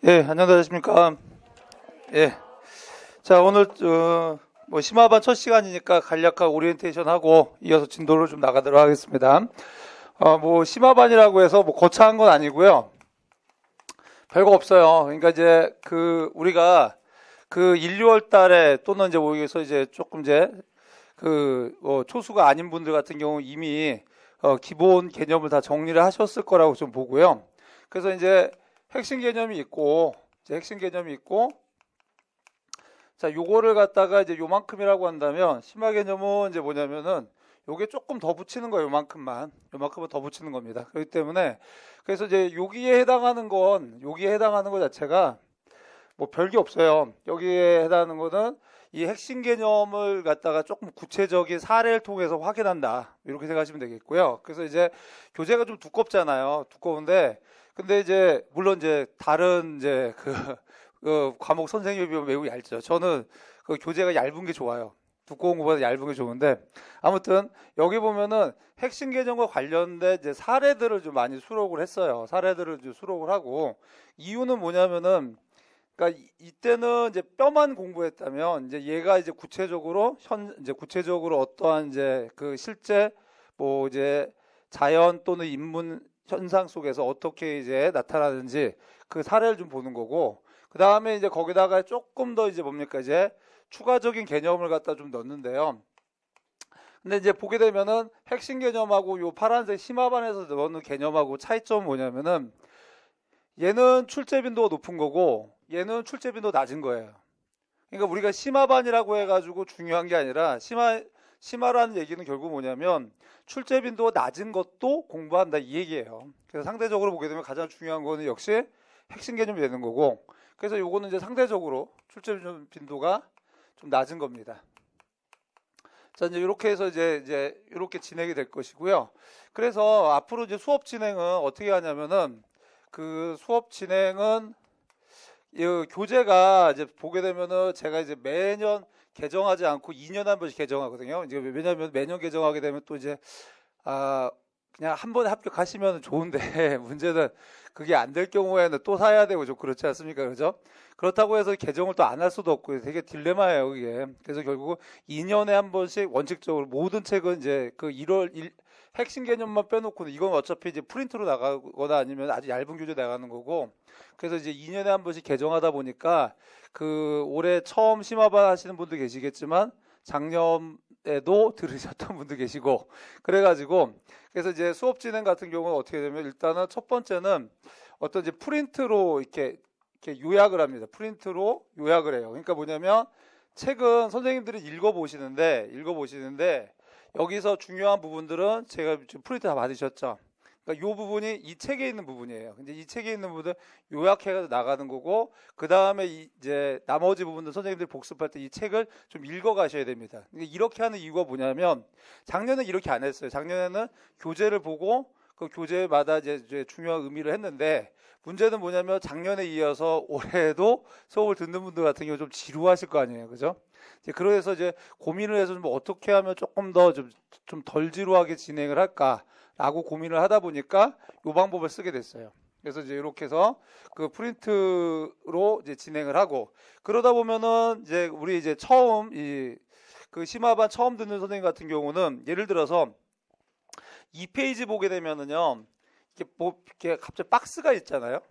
예, 안녕하십니까. 예. 자, 오늘, 심화반 첫 시간이니까 간략하게 오리엔테이션 하고 이어서 진도를 좀 나가도록 하겠습니다. 심화반이라고 해서 거창한 건 아니고요. 별거 없어요. 그러니까 이제 우리가 1, 2월 달에 또는 이제 모의고사 이제 조금 이제 초수가 아닌 분들 같은 경우 이미 기본 개념을 다 정리를 하셨을 거라고 좀 보고요. 그래서 이제 핵심 개념이 있고, 자, 요거를 갖다가 이제 요만큼이라고 한다면, 심화 개념은 이제 뭐냐면은, 요게 조금 더 붙이는 거예요, 요만큼은 더 붙이는 겁니다. 그렇기 때문에, 그래서 이제 여기에 해당하는 것 자체가, 별게 없어요. 여기에 해당하는 거는, 이 핵심 개념을 갖다가 조금 구체적인 사례를 통해서 확인한다. 이렇게 생각하시면 되겠고요. 그래서 이제 교재가 좀 두껍잖아요. 두꺼운데, 근데 이제 물론 이제 다른 이제 과목 선생님에 비하면 매우 얇죠. 저는 그 교재가 얇은 게 좋아요. 두꺼운 것보다 얇은 게 좋은데, 아무튼 여기 보면은 핵심 개념과 관련된 이제 사례들을 좀 많이 수록을 했어요. 사례들을 좀 수록을 하고, 이유는 뭐냐면은, 그러니까 이때는 이제 뼈만 공부했다면 이제 얘가 이제 구체적으로 어떠한 이제 실제 이제 자연 또는 인문 현상 속에서 어떻게 이제 나타나는지 그 사례를 좀 보는 거고, 그 다음에 이제 거기다가 조금 더 이제 이제 추가적인 개념을 갖다 좀 넣는데요. 근데 이제 보게 되면은 핵심 개념하고 요 파란색 심화반에서 넣는 개념하고 차이점은 뭐냐면은, 얘는 출제 빈도가 높은 거고 얘는 출제 빈도가 낮은 거예요. 그러니까 우리가 심화반이라고 해가지고 중요한 게 아니라 심화라는 얘기는 결국 뭐냐면 출제 빈도가 낮은 것도 공부한다 이 얘기예요. 그래서 상대적으로 보게 되면 가장 중요한 거는 역시 핵심 개념이 되는 거고, 그래서 요거는 이제 상대적으로 출제 빈도가 좀 낮은 겁니다. 자, 이제 이렇게 해서 이제 이렇게 진행이 될 것이고요. 그래서 앞으로 이제 수업 진행은 어떻게 하냐면은 수업 진행은 이 교재가 이제 보게 되면은 제가 이제 매년 개정하지 않고 2년에 한 번씩 개정하거든요. 이제 왜냐하면 매년 개정하게 되면 또 이제 그냥 한 번에 합격하시면 좋은데 문제는 그게 안 될 경우에는 또 사야 되고 좀 그렇지 않습니까? 그죠? 그렇다고 해서 개정을 또 안 할 수도 없고 되게 딜레마예요, 그게. 그래서 결국 2년에 한 번씩 원칙적으로 모든 책은 이제 핵심 개념만 빼놓고는 이건 어차피 이제 프린트로 나가거나 아니면 아주 얇은 교재 나가는 거고, 그래서 이제 2년에 한 번씩 개정하다 보니까 올해 처음 심화반 하시는 분도 계시겠지만 작년에도 들으셨던 분도 계시고 그래가지고, 그래서 이제 수업 진행 같은 경우는 어떻게 되면 일단은 첫 번째는 어떤 이제 프린트로 이렇게 요약을 합니다. 프린트로 요약을 해요. 그러니까 뭐냐면 책은 선생님들이 읽어보시는데 여기서 중요한 부분들은 제가 지금 프린트 다 받으셨죠. 그러니까 이 부분이 이 책에 있는 부분이에요. 근데 이 책에 있는 부분을 요약해서 나가는 거고, 그 다음에 이제 나머지 부분들 선생님들이 복습할 때 이 책을 좀 읽어가셔야 됩니다. 이렇게 하는 이유가 뭐냐면 작년에는 이렇게 안 했어요. 작년에는 교재를 보고 그 교재마다 이제 중요한 의미를 했는데, 문제는 뭐냐면 작년에 이어서 올해도 수업을 듣는 분들 같은 경우 좀 지루하실 거 아니에요, 그죠? 그래서 이제 고민을 해서 좀 어떻게 하면 조금 더 좀 덜 지루하게 진행을 할까라고 고민을 하다 보니까 이 방법을 쓰게 됐어요. 그래서 이제 이렇게 해서 프린트로 이제 진행을 하고, 그러다 보면은 이제 우리 이제 처음 심화반 처음 듣는 선생님 같은 경우는 예를 들어서 2페이지 보게 되면은요, 이렇게 갑자기 박스가 있잖아요.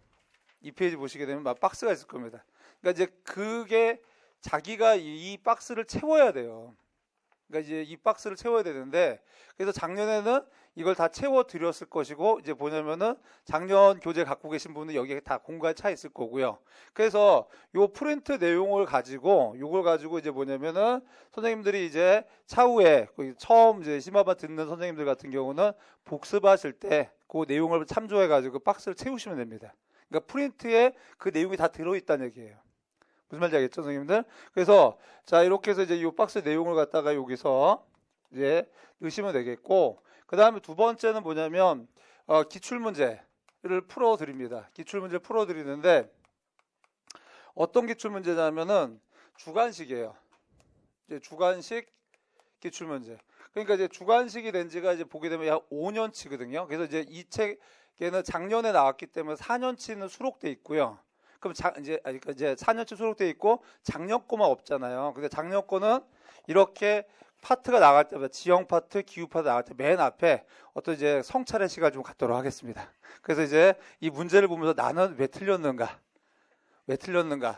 2페이지 보시게 되면 막 박스가 있을 겁니다. 그러니까 이제 그게 자기가 이 박스를 채워야 돼요. 그러니까 이제 이 박스를 채워야 되는데, 그래서 작년에는 이걸 다 채워 드렸을 것이고, 이제 뭐냐면은 작년 교재 갖고 계신 분은 여기에 다 공간이 차 있을 거고요. 그래서 요 프린트 내용을 가지고 요걸 가지고 이제 뭐냐면은 선생님들이 이제 차후에 처음 이제 심화반 듣는 선생님들 같은 경우는 복습하실 때 그 내용을 참조해 가지고 박스를 채우시면 됩니다. 그러니까 프린트에 그 내용이 다 들어 있다는 얘기예요. 무슨 말인지 알겠죠, 선생님들? 그래서 자, 이렇게 해서 이제 이 박스 내용을 갖다가 여기서 이제 넣으시면 되겠고, 그 다음에 두 번째는 뭐냐면 기출문제를 풀어 드립니다. 기출문제를 풀어 드리는데 어떤 기출문제냐면은 주관식이에요. 이제 주관식 기출문제. 그러니까 이제 주관식이 된 지가 이제 보게 되면 약 5년치거든요. 그래서 이제 이 책에는 작년에 나왔기 때문에 4년치는 수록돼 있고요. 그럼 이제 4년치 수록돼 있고 장려권만 없잖아요. 근데 장려권은 이렇게 파트가 나갈 때마다 지형 파트, 기후 파트 나갈 때 맨 앞에 어떤 이제 성찰의 시간을 좀 갖도록 하겠습니다. 그래서 이제 이 문제를 보면서 나는 왜 틀렸는가?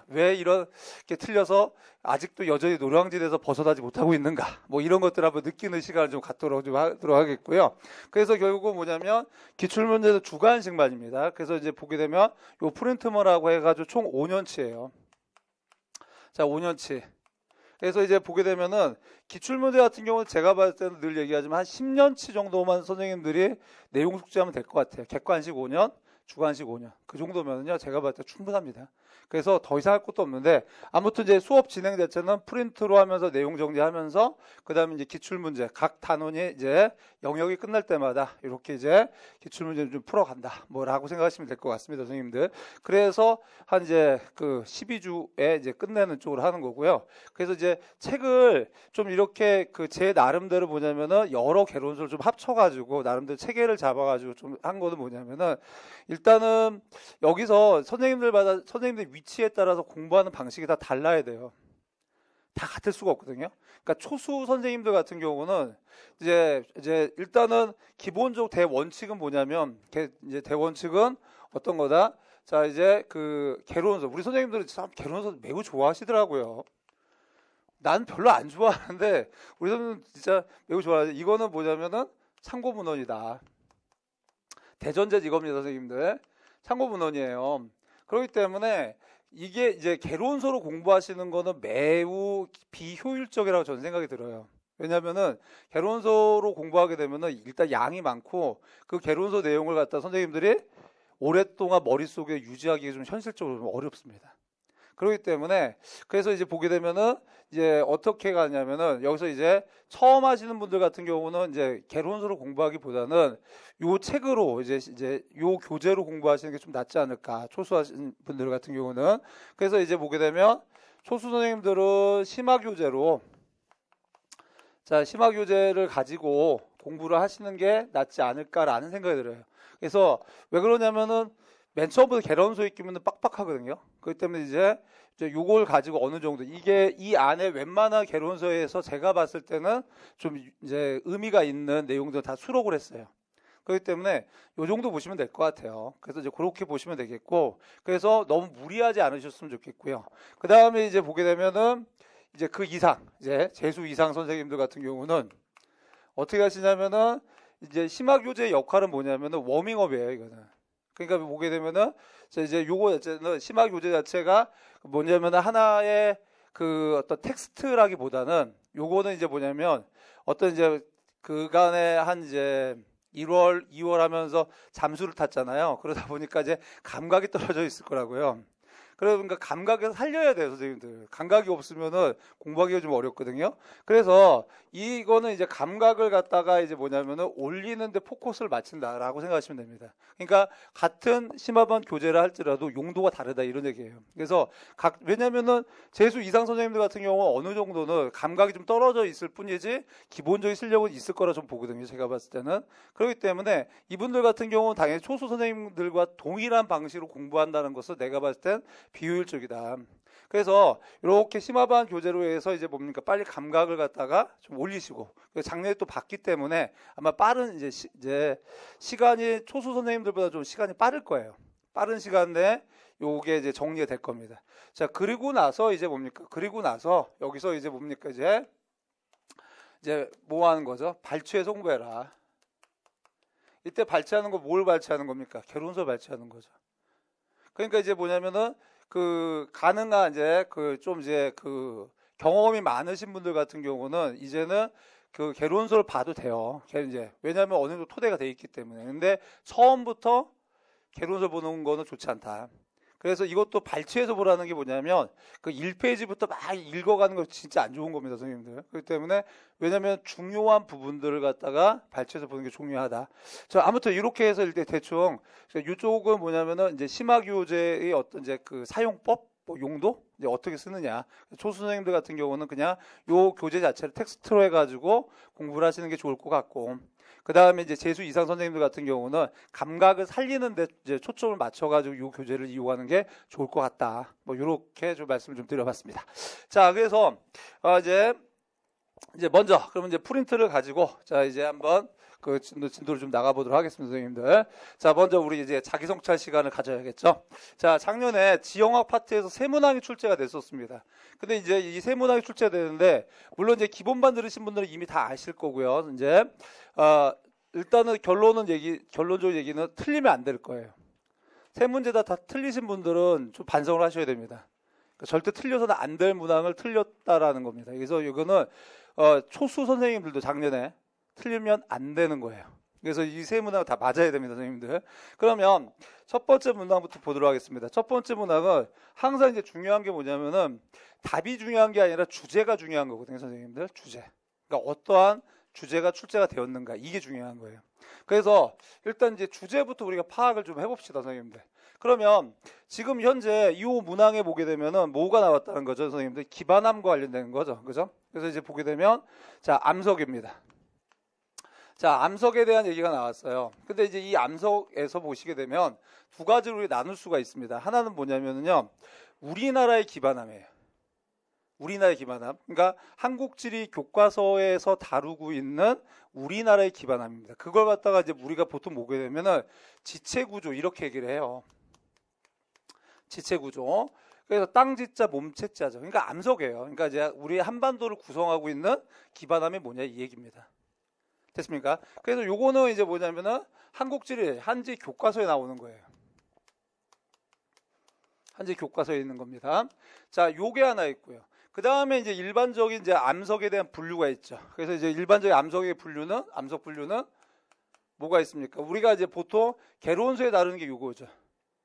왜 이렇게 틀려서 아직도 여전히 노량진에서 벗어나지 못하고 있는가? 뭐 이런 것들 한번 느끼는 시간을 좀 갖도록 좀 하도록 하겠고요. 그래서 결국은 뭐냐면 기출문제도 주관식만입니다. 그래서 이제 보게 되면 요 프린트머라고 해가지고 총 5년치예요. 자, 5년치. 그래서 이제 보게 되면은 기출문제 같은 경우는 제가 봤을 때는 늘 얘기하지만 한 10년치 정도만 선생님들이 내용 숙지하면 될 것 같아요. 객관식 5년, 주관식 5년. 그 정도면은요, 제가 봤을 때 충분합니다. 그래서 더 이상 할 것도 없는데, 아무튼 이제 수업 진행 자체는 프린트로 하면서 내용 정리하면서, 그 다음에 이제 기출문제, 각 단원이 이제 영역이 끝날 때마다 이렇게 이제 기출문제를 좀 풀어간다. 뭐라고 생각하시면 될 것 같습니다, 선생님들. 그래서 한 이제 그 12주에 이제 끝내는 쪽으로 하는 거고요. 그래서 이제 책을 좀 이렇게 그 제 나름대로 뭐냐면은 여러 개론서를 좀 합쳐가지고 나름대로 체계를 잡아가지고 좀 한 거는 뭐냐면은 일단은 여기서 선생님들 위치에 따라서 공부하는 방식이 다 달라야 돼요. 다 같을 수가 없거든요. 그러니까 초수 선생님들 같은 경우는 이제 일단은 기본적 대원칙은 뭐냐면 이제 대원칙은 어떤 거다? 자, 이제 그 개론서. 우리 선생님들은 참 개론서 매우 좋아하시더라고요. 난 별로 안 좋아하는데 우리 선생님은 진짜 매우 좋아하죠. 이거는 뭐냐면은 참고문헌이다. 대전제 이겁니다, 선생님들. 참고문헌이에요. 그렇기 때문에 이게 이제 개론서로 공부하시는 거는 매우 비효율적이라고 저는 생각이 들어요. 왜냐면은 개론서로 공부하게 되면은 일단 양이 많고 그 개론서 내용을 갖다 선생님들이 오랫동안 머릿속에 유지하기가 좀 현실적으로 좀 어렵습니다. 그렇기 때문에 그래서 이제 보게 되면은 이제 어떻게 가냐면은 여기서 이제 처음 하시는 분들 같은 경우는 이제 개론서로 공부하기보다는 요 책으로 이제 요 교재로 공부하시는 게 좀 낫지 않을까. 초수하시는 분들 같은 경우는. 그래서 이제 보게 되면 초수 선생님들은 심화교재로 심화교재를 가지고 공부를 하시는 게 낫지 않을까라는 생각이 들어요. 그래서 왜 그러냐면은 맨 처음부터 개론서 읽기면 빡빡하거든요. 그렇기 때문에 이제 요걸 가지고 어느 정도 이게 이 안에 웬만한 개론서에서 제가 봤을 때는 좀 이제 의미가 있는 내용들 다 수록을 했어요. 그렇기 때문에 요 정도 보시면 될 것 같아요. 그래서 이제 그렇게 보시면 되겠고, 그래서 너무 무리하지 않으셨으면 좋겠고요. 그 다음에 이제 보게 되면은 이제 그 이상, 이제 재수 이상 선생님들 같은 경우는 어떻게 하시냐면은 이제 심화교재의 역할은 뭐냐면은 워밍업이에요, 이거는. 그러니까 보게 되면은 이제 요거 자체는 심화교재 자체가 뭐냐면은 하나의 그 어떤 텍스트라기보다는 요거는 이제 뭐냐면 어떤 이제 그간에 한 이제 1월, 2월 하면서 잠수를 탔잖아요. 그러다 보니까 이제 감각이 떨어져 있을 거라고요. 그러니까 감각을 살려야 돼요, 선생님들. 감각이 없으면은 공부하기가 좀 어렵거든요. 그래서 이거는 이제 감각을 갖다가 이제 뭐냐면은 올리는데 포커스를 맞춘다라고 생각하시면 됩니다. 그러니까 같은 심화반 교재를 할지라도 용도가 다르다 이런 얘기예요. 그래서 왜냐면은 재수 이상 선생님들 같은 경우는 어느 정도는 감각이 좀 떨어져 있을 뿐이지 기본적인 실력은 있을 거라 좀 보거든요, 제가 봤을 때는. 그렇기 때문에 이분들 같은 경우는 당연히 초수 선생님들과 동일한 방식으로 공부한다는 것을 내가 봤을 땐 비효율적이다. 그래서 이렇게 심화반 교재로 해서 이제 뭡니까 빨리 감각을 갖다가 좀 올리시고 작년에 또 봤기 때문에 아마 빠른 이제 시간이 초수 선생님들보다 좀 시간이 빠를 거예요. 빠른 시간 내에 요게 이제 정리가 될 겁니다. 자, 그리고 나서 이제 뭡니까? 그리고 나서 여기서 이제 뭡니까? 이제 뭐 하는 거죠? 발췌해서 공부해라. 이때 발췌하는 거 뭘 발췌하는 겁니까? 개론서 발췌하는 거죠. 그러니까 이제 뭐냐면은 그 가능한 이제 그 좀 이제 그 경험이 많으신 분들 같은 경우는 이제는 그 개론서를 봐도 돼요. 이제 왜냐하면 어느 정도 토대가 돼 있기 때문에. 근데 처음부터 개론서 보는 거는 좋지 않다. 그래서 이것도 발췌해서 보라는 게 뭐냐면 그 1페이지부터 막 읽어가는 거 진짜 안 좋은 겁니다, 선생님들. 그렇기 때문에 왜냐하면 중요한 부분들을 갖다가 발췌해서 보는 게 중요하다. 자, 아무튼 이렇게 해서 일단 대충 이쪽은 뭐냐면은 이제 심화교재의 어떤 이제 그 사용법, 뭐 용도 이제 어떻게 쓰느냐. 초수 선생님들 같은 경우는 그냥 요 교재 자체를 텍스트로 해가지고 공부를 하시는 게 좋을 것 같고. 그 다음에 이제 재수 이상 선생님들 같은 경우는 감각을 살리는데 이제 초점을 맞춰가지고 이 교재를 이용하는 게 좋을 것 같다. 뭐 이렇게 좀 말씀을 좀 드려봤습니다. 자, 그래서 이제 먼저 그러면 이제 프린트를 가지고 자 이제 한번 그 진도를 좀 나가보도록 하겠습니다, 선생님들. 자, 먼저 우리 이제 자기성찰 시간을 가져야겠죠. 자, 작년에 지형학 파트에서 세문항이 출제가 됐었습니다. 근데 이제 이 세문항이 출제가 되는데, 물론 이제 기본반 들으신 분들은 이미 다 아실 거고요. 이제, 일단은 결론적인 얘기는 틀리면 안 될 거예요. 세 문제 다 틀리신 분들은 좀 반성을 하셔야 됩니다. 그러니까 절대 틀려서는 안 될 문항을 틀렸다라는 겁니다. 그래서 이거는, 초수 선생님들도 작년에 틀리면 안 되는 거예요. 그래서 이 세 문항 다 맞아야 됩니다, 선생님들. 그러면 첫 번째 문항부터 보도록 하겠습니다. 첫 번째 문항은 항상 이제 중요한 게 뭐냐면은 답이 중요한 게 아니라 주제가 중요한 거거든요, 선생님들. 주제. 그러니까 어떠한 주제가 출제가 되었는가, 이게 중요한 거예요. 그래서 일단 이제 주제부터 우리가 파악을 좀 해봅시다, 선생님들. 그러면 지금 현재 이 문항에 보게 되면은 뭐가 나왔다는 거죠, 선생님들? 기반함과 관련된 거죠, 그죠? 그래서 이제 보게 되면 자, 암석입니다. 자, 암석에 대한 얘기가 나왔어요. 근데 이제 이 암석에서 보시게 되면 두 가지로 우리 나눌 수가 있습니다. 하나는 뭐냐면요, 우리나라의 기반함이에요. 우리나라의 기반함. 그러니까 한국지리 교과서에서 다루고 있는 우리나라의 기반함입니다. 그걸 갖다가 이제 우리가 보통 보게 되면은 지체구조 이렇게 얘기를 해요. 지체구조. 그래서 땅지자 몸체자죠. 그러니까 암석이에요. 그러니까 이제 우리 한반도를 구성하고 있는 기반함이 뭐냐 이 얘기입니다. 됐습니까? 그래서 요거는 이제 뭐냐면은 한국지리 한지 교과서에 나오는 거예요. 한지 교과서에 있는 겁니다. 자, 요게 하나 있고요. 그 다음에 이제 일반적인 이제 암석에 대한 분류가 있죠. 그래서 이제 일반적인 암석 분류는 뭐가 있습니까? 우리가 이제 보통 개론서에 다루는 게 요거죠.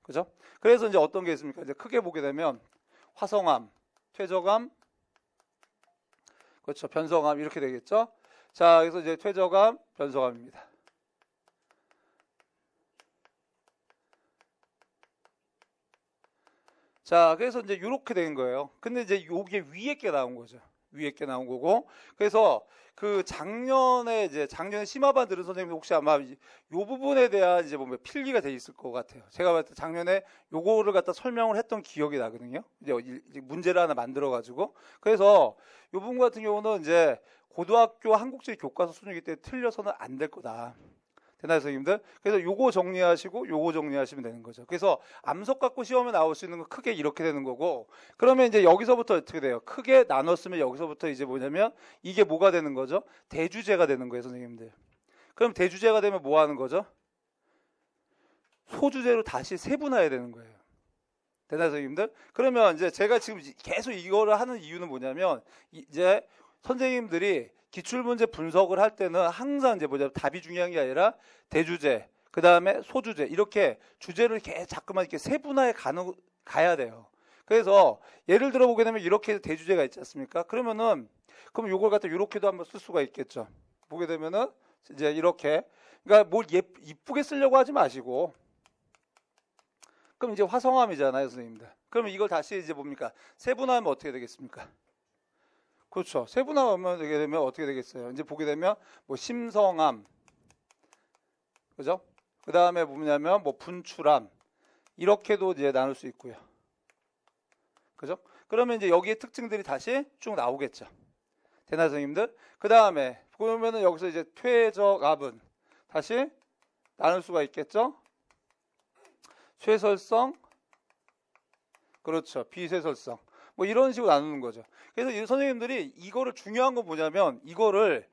그죠? 그래서 이제 어떤 게 있습니까? 이제 크게 보게 되면 화성암, 퇴적암, 그렇죠. 변성암 이렇게 되겠죠. 자, 그래서 이제 퇴적암, 변성암입니다. 자, 그래서 이제 이렇게 된 거예요. 근데 이제 요게 위에 게 나온 거죠. 위에 게 나온 거고. 그래서 그 작년에 심화반 들은 선생님들 혹시 아마 요 부분에 대한 이제 보면 필기가 돼 있을 것 같아요. 제가 봤을 때 작년에 요거를 갖다 설명을 했던 기억이 나거든요. 이제 문제를 하나 만들어 가지고. 그래서 요 부분 같은 경우는 이제 고등학교 한국지리 교과서 수준이기 때문에 틀려서는 안 될 거다. 되나요, 선생님들? 그래서 요거 정리하시고 요거 정리하시면 되는 거죠. 그래서 암석 갖고 시험에 나올 수 있는 건 크게 이렇게 되는 거고, 그러면 이제 여기서부터 어떻게 돼요? 크게 나눴으면 여기서부터 이제 뭐냐면 이게 뭐가 되는 거죠? 대주제가 되는 거예요, 선생님들. 그럼 대주제가 되면 뭐 하는 거죠? 소주제로 다시 세분화해야 되는 거예요. 되나요, 선생님들? 그러면 이제 제가 지금 계속 이거를 하는 이유는 뭐냐면 이제 선생님들이 기출문제 분석을 할 때는 항상 이제 답이 중요한 게 아니라 대주제, 그 다음에 소주제 이렇게 주제를 자꾸만 이렇게 세분화해 가야 돼요. 그래서 예를 들어 보게 되면 이렇게 대주제가 있지 않습니까? 그럼 요걸 갖다 이렇게도 한번 쓸 수가 있겠죠. 보게 되면은 이제 이렇게, 그러니까 뭘 이쁘게 쓰려고 하지 마시고, 그럼 이제 화성암이잖아요, 선생님들. 그러면 이걸 다시 이제 뭡니까? 세분화하면 어떻게 되겠습니까? 그렇죠. 세분화하면 되게 되면 어떻게 되겠어요? 이제 보게 되면 뭐 심성암, 그죠? 그 다음에 뭐냐면 뭐 분출암 이렇게도 이제 나눌 수 있고요. 그죠? 그러면 이제 여기에 특징들이 다시 쭉 나오겠죠. 되나요, 선생님들? 그 다음에 보면은 여기서 이제 퇴적암은 다시 나눌 수가 있겠죠? 쇠설성, 그렇죠. 비쇠설성. 뭐 이런 식으로 나누는 거죠. 그래서 이 선생님들이 이거를 중요한 건 뭐냐면 이거를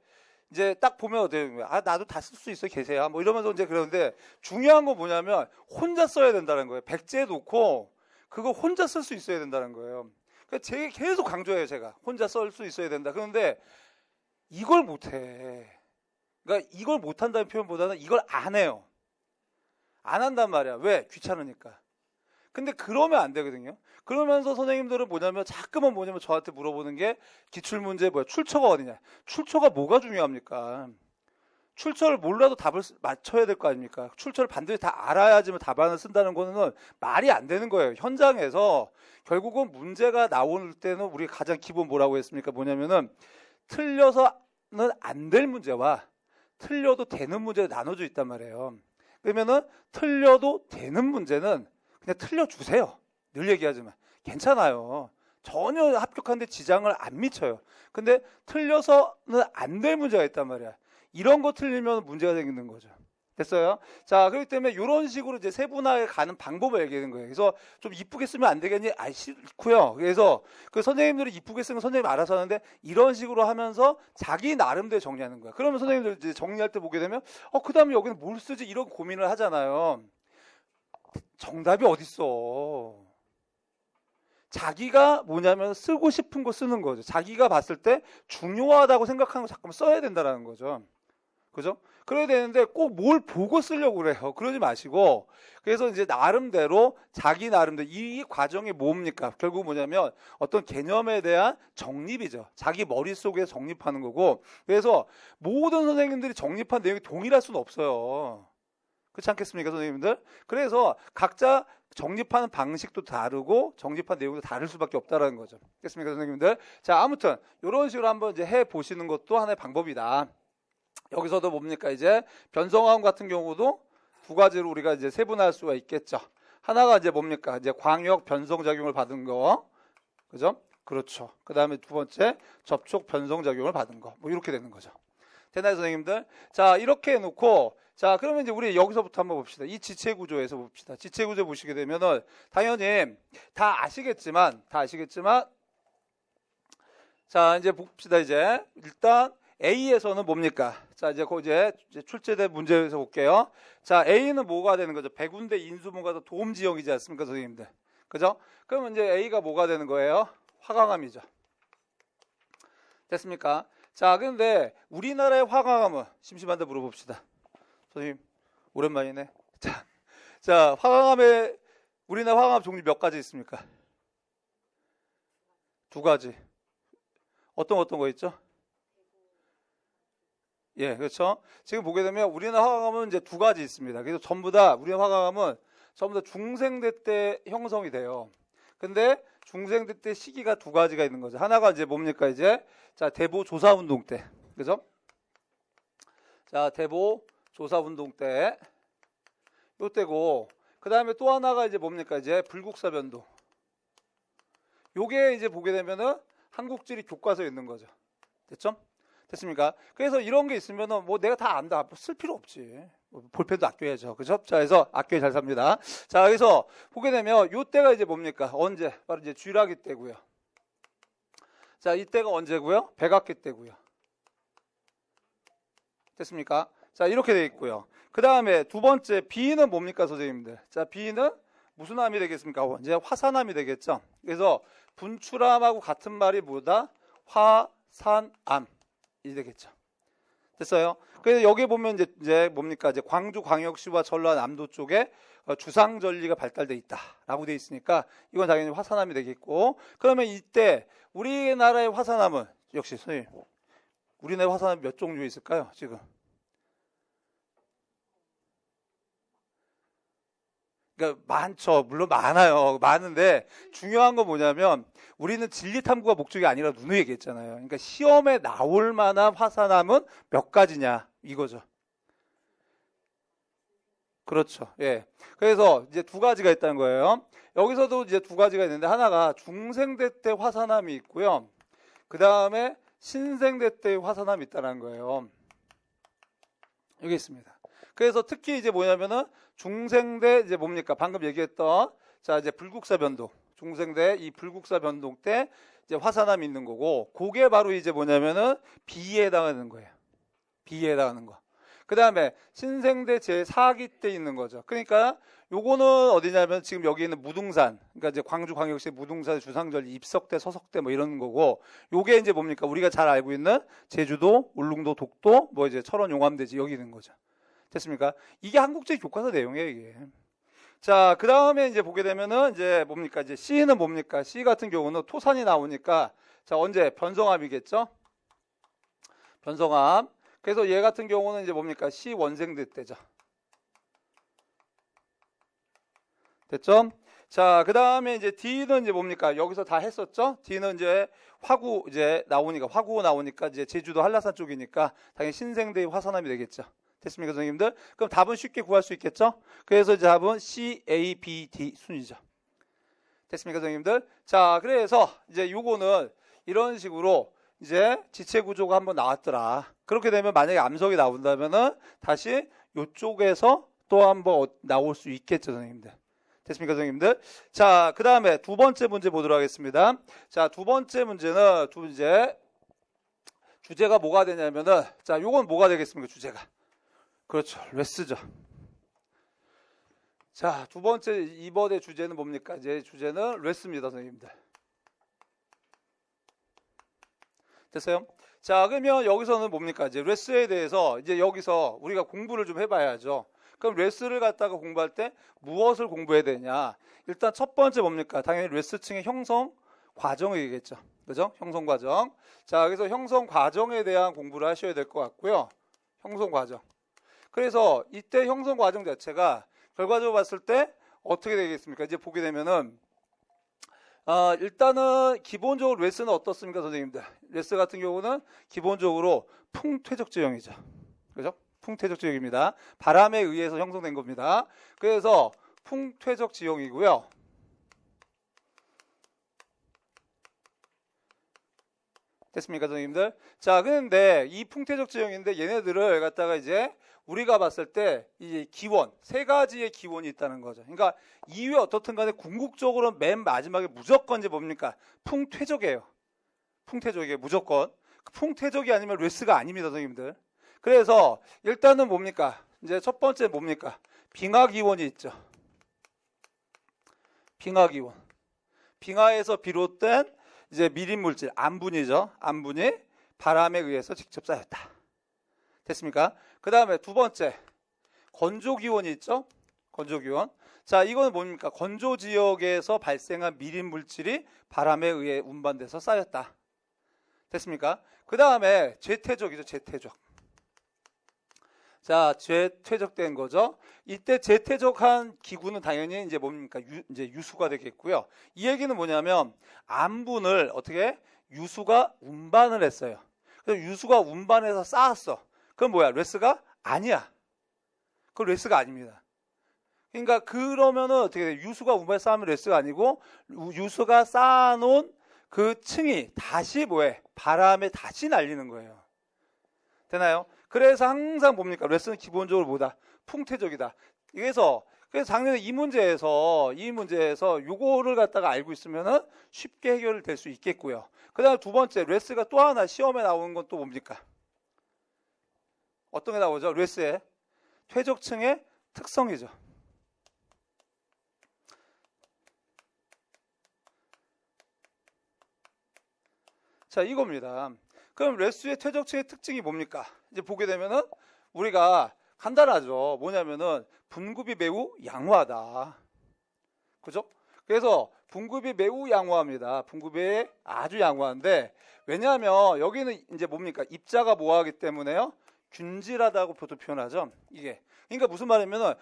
이제 딱 보면 어때요? 아, 나도 다 쓸 수 있어, 계세요. 뭐 이러면서 이제 그러는데 중요한 건 뭐냐면 혼자 써야 된다는 거예요. 백제 놓고 그거 혼자 쓸 수 있어야 된다는 거예요. 그러니까 제가 계속 강조해요, 제가. 혼자 쓸 수 있어야 된다. 그런데 이걸 못해. 그러니까 이걸 못한다는 표현보다는 이걸 안 해요. 안 한단 말이야. 왜? 귀찮으니까. 근데 그러면 안 되거든요. 그러면서 선생님들은 자꾸만 저한테 물어보는 게 기출문제 출처가 어디냐. 출처가 뭐가 중요합니까? 출처를 몰라도 답을 맞춰야 될 거 아닙니까? 출처를 반드시 다 알아야지만 답안을 쓴다는 거는 말이 안 되는 거예요. 현장에서 결국은 문제가 나올 때는 우리 가장 기본 뭐라고 했습니까? 뭐냐면은 틀려서는 안 될 문제와 틀려도 되는 문제가 나눠져 있단 말이에요. 그러면은 틀려도 되는 문제는 그냥 틀려주세요. 늘 얘기하지만 괜찮아요. 전혀 합격하는데 지장을 안 미쳐요. 근데 틀려서는 안 될 문제가 있단 말이야. 이런 거 틀리면 문제가 생기는 거죠. 됐어요? 자, 그렇기 때문에 이런 식으로 이제 세분화해 가는 방법을 얘기하는 거예요. 그래서 좀 이쁘게 쓰면 안 되겠니? 아, 싫고요. 그래서 그 선생님들이 이쁘게 쓰면 선생님이 알아서 하는데 이런 식으로 하면서 자기 나름대로 정리하는 거야. 그러면 선생님들 이제 정리할 때 보게 되면 그 다음에 여기는 뭘 쓰지? 이런 고민을 하잖아요. 정답이 어딨어. 자기가 뭐냐면 쓰고 싶은 거 쓰는 거죠. 자기가 봤을 때 중요하다고 생각하는 거 잠깐만 써야 된다는 거죠. 그죠? 그래야 되는데 꼭 뭘 보고 쓰려고 그래요. 그러지 마시고. 그래서 이제 나름대로 자기 나름대로 이 과정이 뭡니까? 결국 뭐냐면 어떤 개념에 대한 정립이죠. 자기 머릿속에 정립하는 거고. 그래서 모든 선생님들이 정립한 내용이 동일할 수는 없어요. 그렇지 않겠습니까, 선생님들? 그래서 각자 정립하는 방식도 다르고 정립한 내용도 다를 수밖에 없다라는 거죠. 됐습니까, 선생님들? 자, 아무튼 이런 식으로 한번 이제 해 보시는 것도 하나의 방법이다. 여기서도 뭡니까? 이제 변성화음 같은 경우도 두 가지로 우리가 이제 세분화할 수가 있겠죠. 하나가 이제 뭡니까? 이제 광역 변성 작용을 받은 거. 그죠? 그렇죠. 그 다음에 두 번째 접촉 변성 작용을 받은 거. 뭐 이렇게 되는 거죠. 되나요, 선생님들? 자, 이렇게 해놓고 자, 그러면 이제 우리 여기서부터 한번 봅시다. 이 지체 구조에서 봅시다. 지체 구조 보시게 되면은 당연히 다 아시겠지만 자, 이제 봅시다. 이제 일단 A에서는 뭡니까? 자, 이제 이제 출제된 문제에서 볼게요. 자, A는 뭐가 되는 거죠? 백운대 인수분과도 도움 지역이지 않습니까, 선생님들? 그죠? 그러면 이제 A가 뭐가 되는 거예요? 화강암이죠. 됐습니까? 자, 근데 우리나라의 화강암은 심심한데 물어봅시다. 선생님, 오랜만이네. 자, 화강암에 우리나라 화강암 종류 몇 가지 있습니까? 두 가지. 어떤 거 있죠? 예, 그렇죠. 지금 보게 되면 우리나라 화강암은 이제 두 가지 있습니다. 그래서 전부 다 우리나라 화강암은 전부 다 중생대 때 형성이 돼요. 근데 중생대 때 시기가 두 가지가 있는 거죠. 하나가 이제 뭡니까? 이제 자, 대보 조사 운동 때. 그죠? 자, 대보 조사 운동 때 요 때고 그다음에 또 하나가 이제 뭡니까? 이제 불국사 변동. 요게 이제 보게 되면은 한국지리 교과서에 있는 거죠. 됐죠? 됐습니까? 그래서 이런 게 있으면은 뭐 내가 다 안다. 쓸 필요 없지. 볼펜도 아껴야죠. 그죠? 자, 그래서 아껴야 잘 삽니다. 자, 그래서 보게 되면 요 때가 이제 뭡니까? 언제? 바로 이제 쥐라기 때고요. 자, 이때가 언제고요? 백악기 때고요. 됐습니까? 자, 이렇게 돼 있고요. 그 다음에 두 번째 B는 뭡니까, 선생님들? 자, B는 무슨 암이 되겠습니까? 이제 화산암이 되겠죠. 그래서 분출암하고 같은 말이 뭐다? 화산암. 이 되겠죠. 됐어요? 그래서 여기 보면 이제 뭡니까? 이제 광주광역시와 전라남도 쪽에 주상전리가 발달돼 있다라고 돼 있으니까 이건 당연히 화산암이 되겠고, 그러면 이때 우리나라의 화산암은 역시 선생님, 우리나라의 화산암 몇 종류 있을까요? 지금? 그러니까 많죠. 물론 많아요. 많은데 중요한 건 뭐냐면 우리는 진리 탐구가 목적이 아니라 누누이 얘기했잖아요. 그러니까 시험에 나올 만한 화산암은 몇 가지냐 이거죠. 그렇죠. 예. 그래서 이제 두 가지가 있다는 거예요. 여기서도 이제 두 가지가 있는데 하나가 중생대 때 화산암이 있고요. 그 다음에 신생대 때 화산암이 있다는 거예요. 여기 있습니다. 그래서 특히 이제 뭐냐면은 중생대 이제 뭡니까? 방금 얘기했던 자, 이제 불국사 변동. 중생대 이 불국사 변동 때 이제 화산암이 있는 거고, 그게 바로 이제 뭐냐면은 B에 해당하는 거예요. B에 해당하는 거. 그 다음에 신생대 제4기 때 있는 거죠. 그러니까 요거는 어디냐면 지금 여기 있는 무등산, 그러니까 이제 광주광역시 무등산 주상절리 입석대 서석대 뭐 이런 거고, 요게 이제 뭡니까? 우리가 잘 알고 있는 제주도, 울릉도, 독도, 뭐 이제 철원 용암대지 여기 있는 거죠. 됐습니까? 이게 한국제 교과서 내용이에요, 이게. 자, 그 다음에 이제 보게 되면은 이제 뭡니까? 이제 C는 뭡니까? C 같은 경우는 토산이 나오니까 자, 언제? 변성암이겠죠? 변성암. 그래서 얘 같은 경우는 이제 뭡니까? C 원생대 때죠. 됐죠? 자, 그 다음에 이제 D는 이제 뭡니까? 여기서 다 했었죠? D는 이제 화구 이제 나오니까 이제 제주도 한라산 쪽이니까 당연히 신생대의 화산암이 되겠죠. 됐습니까, 선생님들? 그럼 답은 쉽게 구할 수 있겠죠? 그래서 이제 답은 C, A, B, D 순이죠. 됐습니까, 선생님들? 자, 그래서 이제 요거는 이런 식으로 이제 지체 구조가 한번 나왔더라. 그렇게 되면 만약에 암석이 나온다면은 다시 요쪽에서 또 한번 나올 수 있겠죠, 선생님들. 됐습니까, 선생님들? 자, 그 다음에 두 번째 문제 보도록 하겠습니다. 자, 두 번째 문제는 주제가 뭐가 되냐면은, 자, 요건 뭐가 되겠습니까, 주제가? 그렇죠, 레스죠. 자, 두 번째, 이번의 주제는 뭡니까? 이제 주제는 레스입니다, 선생님들. 됐어요? 자, 그러면 여기서는 뭡니까? 이제 레스에 대해서 이제 여기서 우리가 공부를 좀 해봐야죠. 그럼 레스를 갖다가 공부할 때 무엇을 공부해야 되냐? 일단 첫 번째 뭡니까? 당연히 레스층의 형성 과정이겠죠. 그죠? 형성 과정. 자, 그래서 형성 과정에 대한 공부를 하셔야 될 것 같고요. 형성 과정. 그래서 이때 형성 과정 자체가 결과적으로 봤을 때 어떻게 되겠습니까? 이제 보게 되면은 일단은 기본적으로 레스는 어떻습니까, 선생님들? 레스 같은 경우는 기본적으로 풍퇴적 지형이죠. 그죠? 풍퇴적 지형입니다. 바람에 의해서 형성된 겁니다. 그래서 풍퇴적 지형이고요. 됐습니까, 선생님들? 자, 그런데 이 풍퇴적 지형인데 얘네들을 갖다가 이제 우리가 봤을 때 이 기원, 세 가지의 기원이 있다는 거죠. 그러니까 이후에 어떻든 간에 궁극적으로 맨 마지막에 무조건 이제 뭡니까? 풍퇴적이에요. 풍퇴적이에요, 무조건. 풍퇴적이 아니면 레스가 아닙니다, 선생님들. 그래서 일단은 뭡니까? 이제 첫 번째 뭡니까? 빙하기원이 있죠. 빙하기원. 빙하에서 비롯된 이제 미린물질, 암분이죠. 암분이 바람에 의해서 직접 쌓였다. 됐습니까? 그 다음에 두 번째, 건조기원이 있죠. 건조기원. 자, 이거는 뭡니까? 건조 지역에서 발생한 미린물질이 바람에 의해 운반돼서 쌓였다. 됐습니까? 그 다음에 재퇴적이죠. 재퇴적. 자, 재퇴적된 거죠. 이때 재퇴적한 기구는 당연히 이제 뭡니까? 이제 유수가 되겠고요. 이 얘기는 뭐냐면 암분을 어떻게 유수가 운반을 했어요. 그래서 유수가 운반해서 쌓았어. 그건 뭐야? 레스가 아니야. 그건 레스가 아닙니다. 그러니까 그러면은 어떻게 돼? 유수가 운반해서 쌓으면 레스가 아니고 유수가 쌓아놓은 그 층이 다시 뭐해? 바람에 다시 날리는 거예요. 되나요? 그래서 항상 뭡니까? 레스는 기본적으로 뭐다? 풍퇴적이다. 그래서 작년에 이 문제에서 요거를 갖다가 알고 있으면은 쉽게 해결될 수 있겠고요. 그 다음에 두 번째, 레스가 또 하나 시험에 나오는 건 또 뭡니까? 어떤 게 나오죠? 레스의 퇴적층의 특성이죠. 자, 이겁니다. 그럼 레스의 퇴적층의 특징이 뭡니까? 이제 보게 되면은 우리가 간단하죠. 뭐냐면은 분급이 매우 양호하다. 그죠? 그래서 분급이 매우 양호합니다. 분급이 아주 양호한데 왜냐하면 여기는 이제 뭡니까? 입자가 모호하기 때문에요. 균질하다고 보통 표현하죠. 이게. 그러니까 무슨 말이냐면은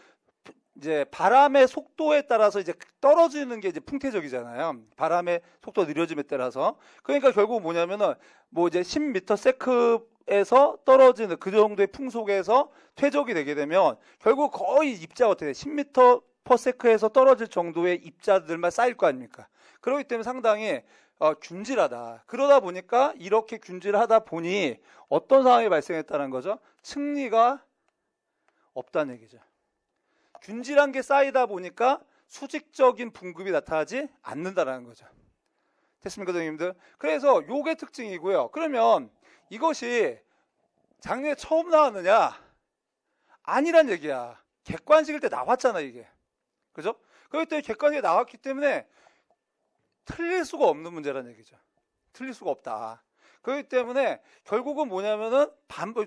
이제 바람의 속도에 따라서 이제 떨어지는 게 이제 풍퇴적이잖아요. 바람의 속도 느려짐에 따라서. 그러니까 결국 뭐냐면은 뭐 이제 10m/s에서 떨어지는 그 정도의 풍속에서 퇴적이 되게 되면 결국 거의 입자가 어떻게 돼? 10m/s에서 떨어질 정도의 입자들만 쌓일 거 아닙니까? 그렇기 때문에 상당히 균질하다. 그러다 보니까 이렇게 균질하다 보니 어떤 상황이 발생했다는 거죠? 층리가 없다는 얘기죠. 균질한 게 쌓이다 보니까 수직적인 분급이 나타나지 않는다는 거죠. 됐습니까, 선생님들? 그래서 요게 특징이고요. 그러면 이것이 작년에 처음 나왔느냐? 아니란 얘기야. 객관식일 때 나왔잖아, 이게. 그죠? 그렇기 때문에 객관식에 나왔기 때문에 틀릴 수가 없는 문제라는 얘기죠. 틀릴 수가 없다. 그렇기 때문에 결국은 뭐냐면은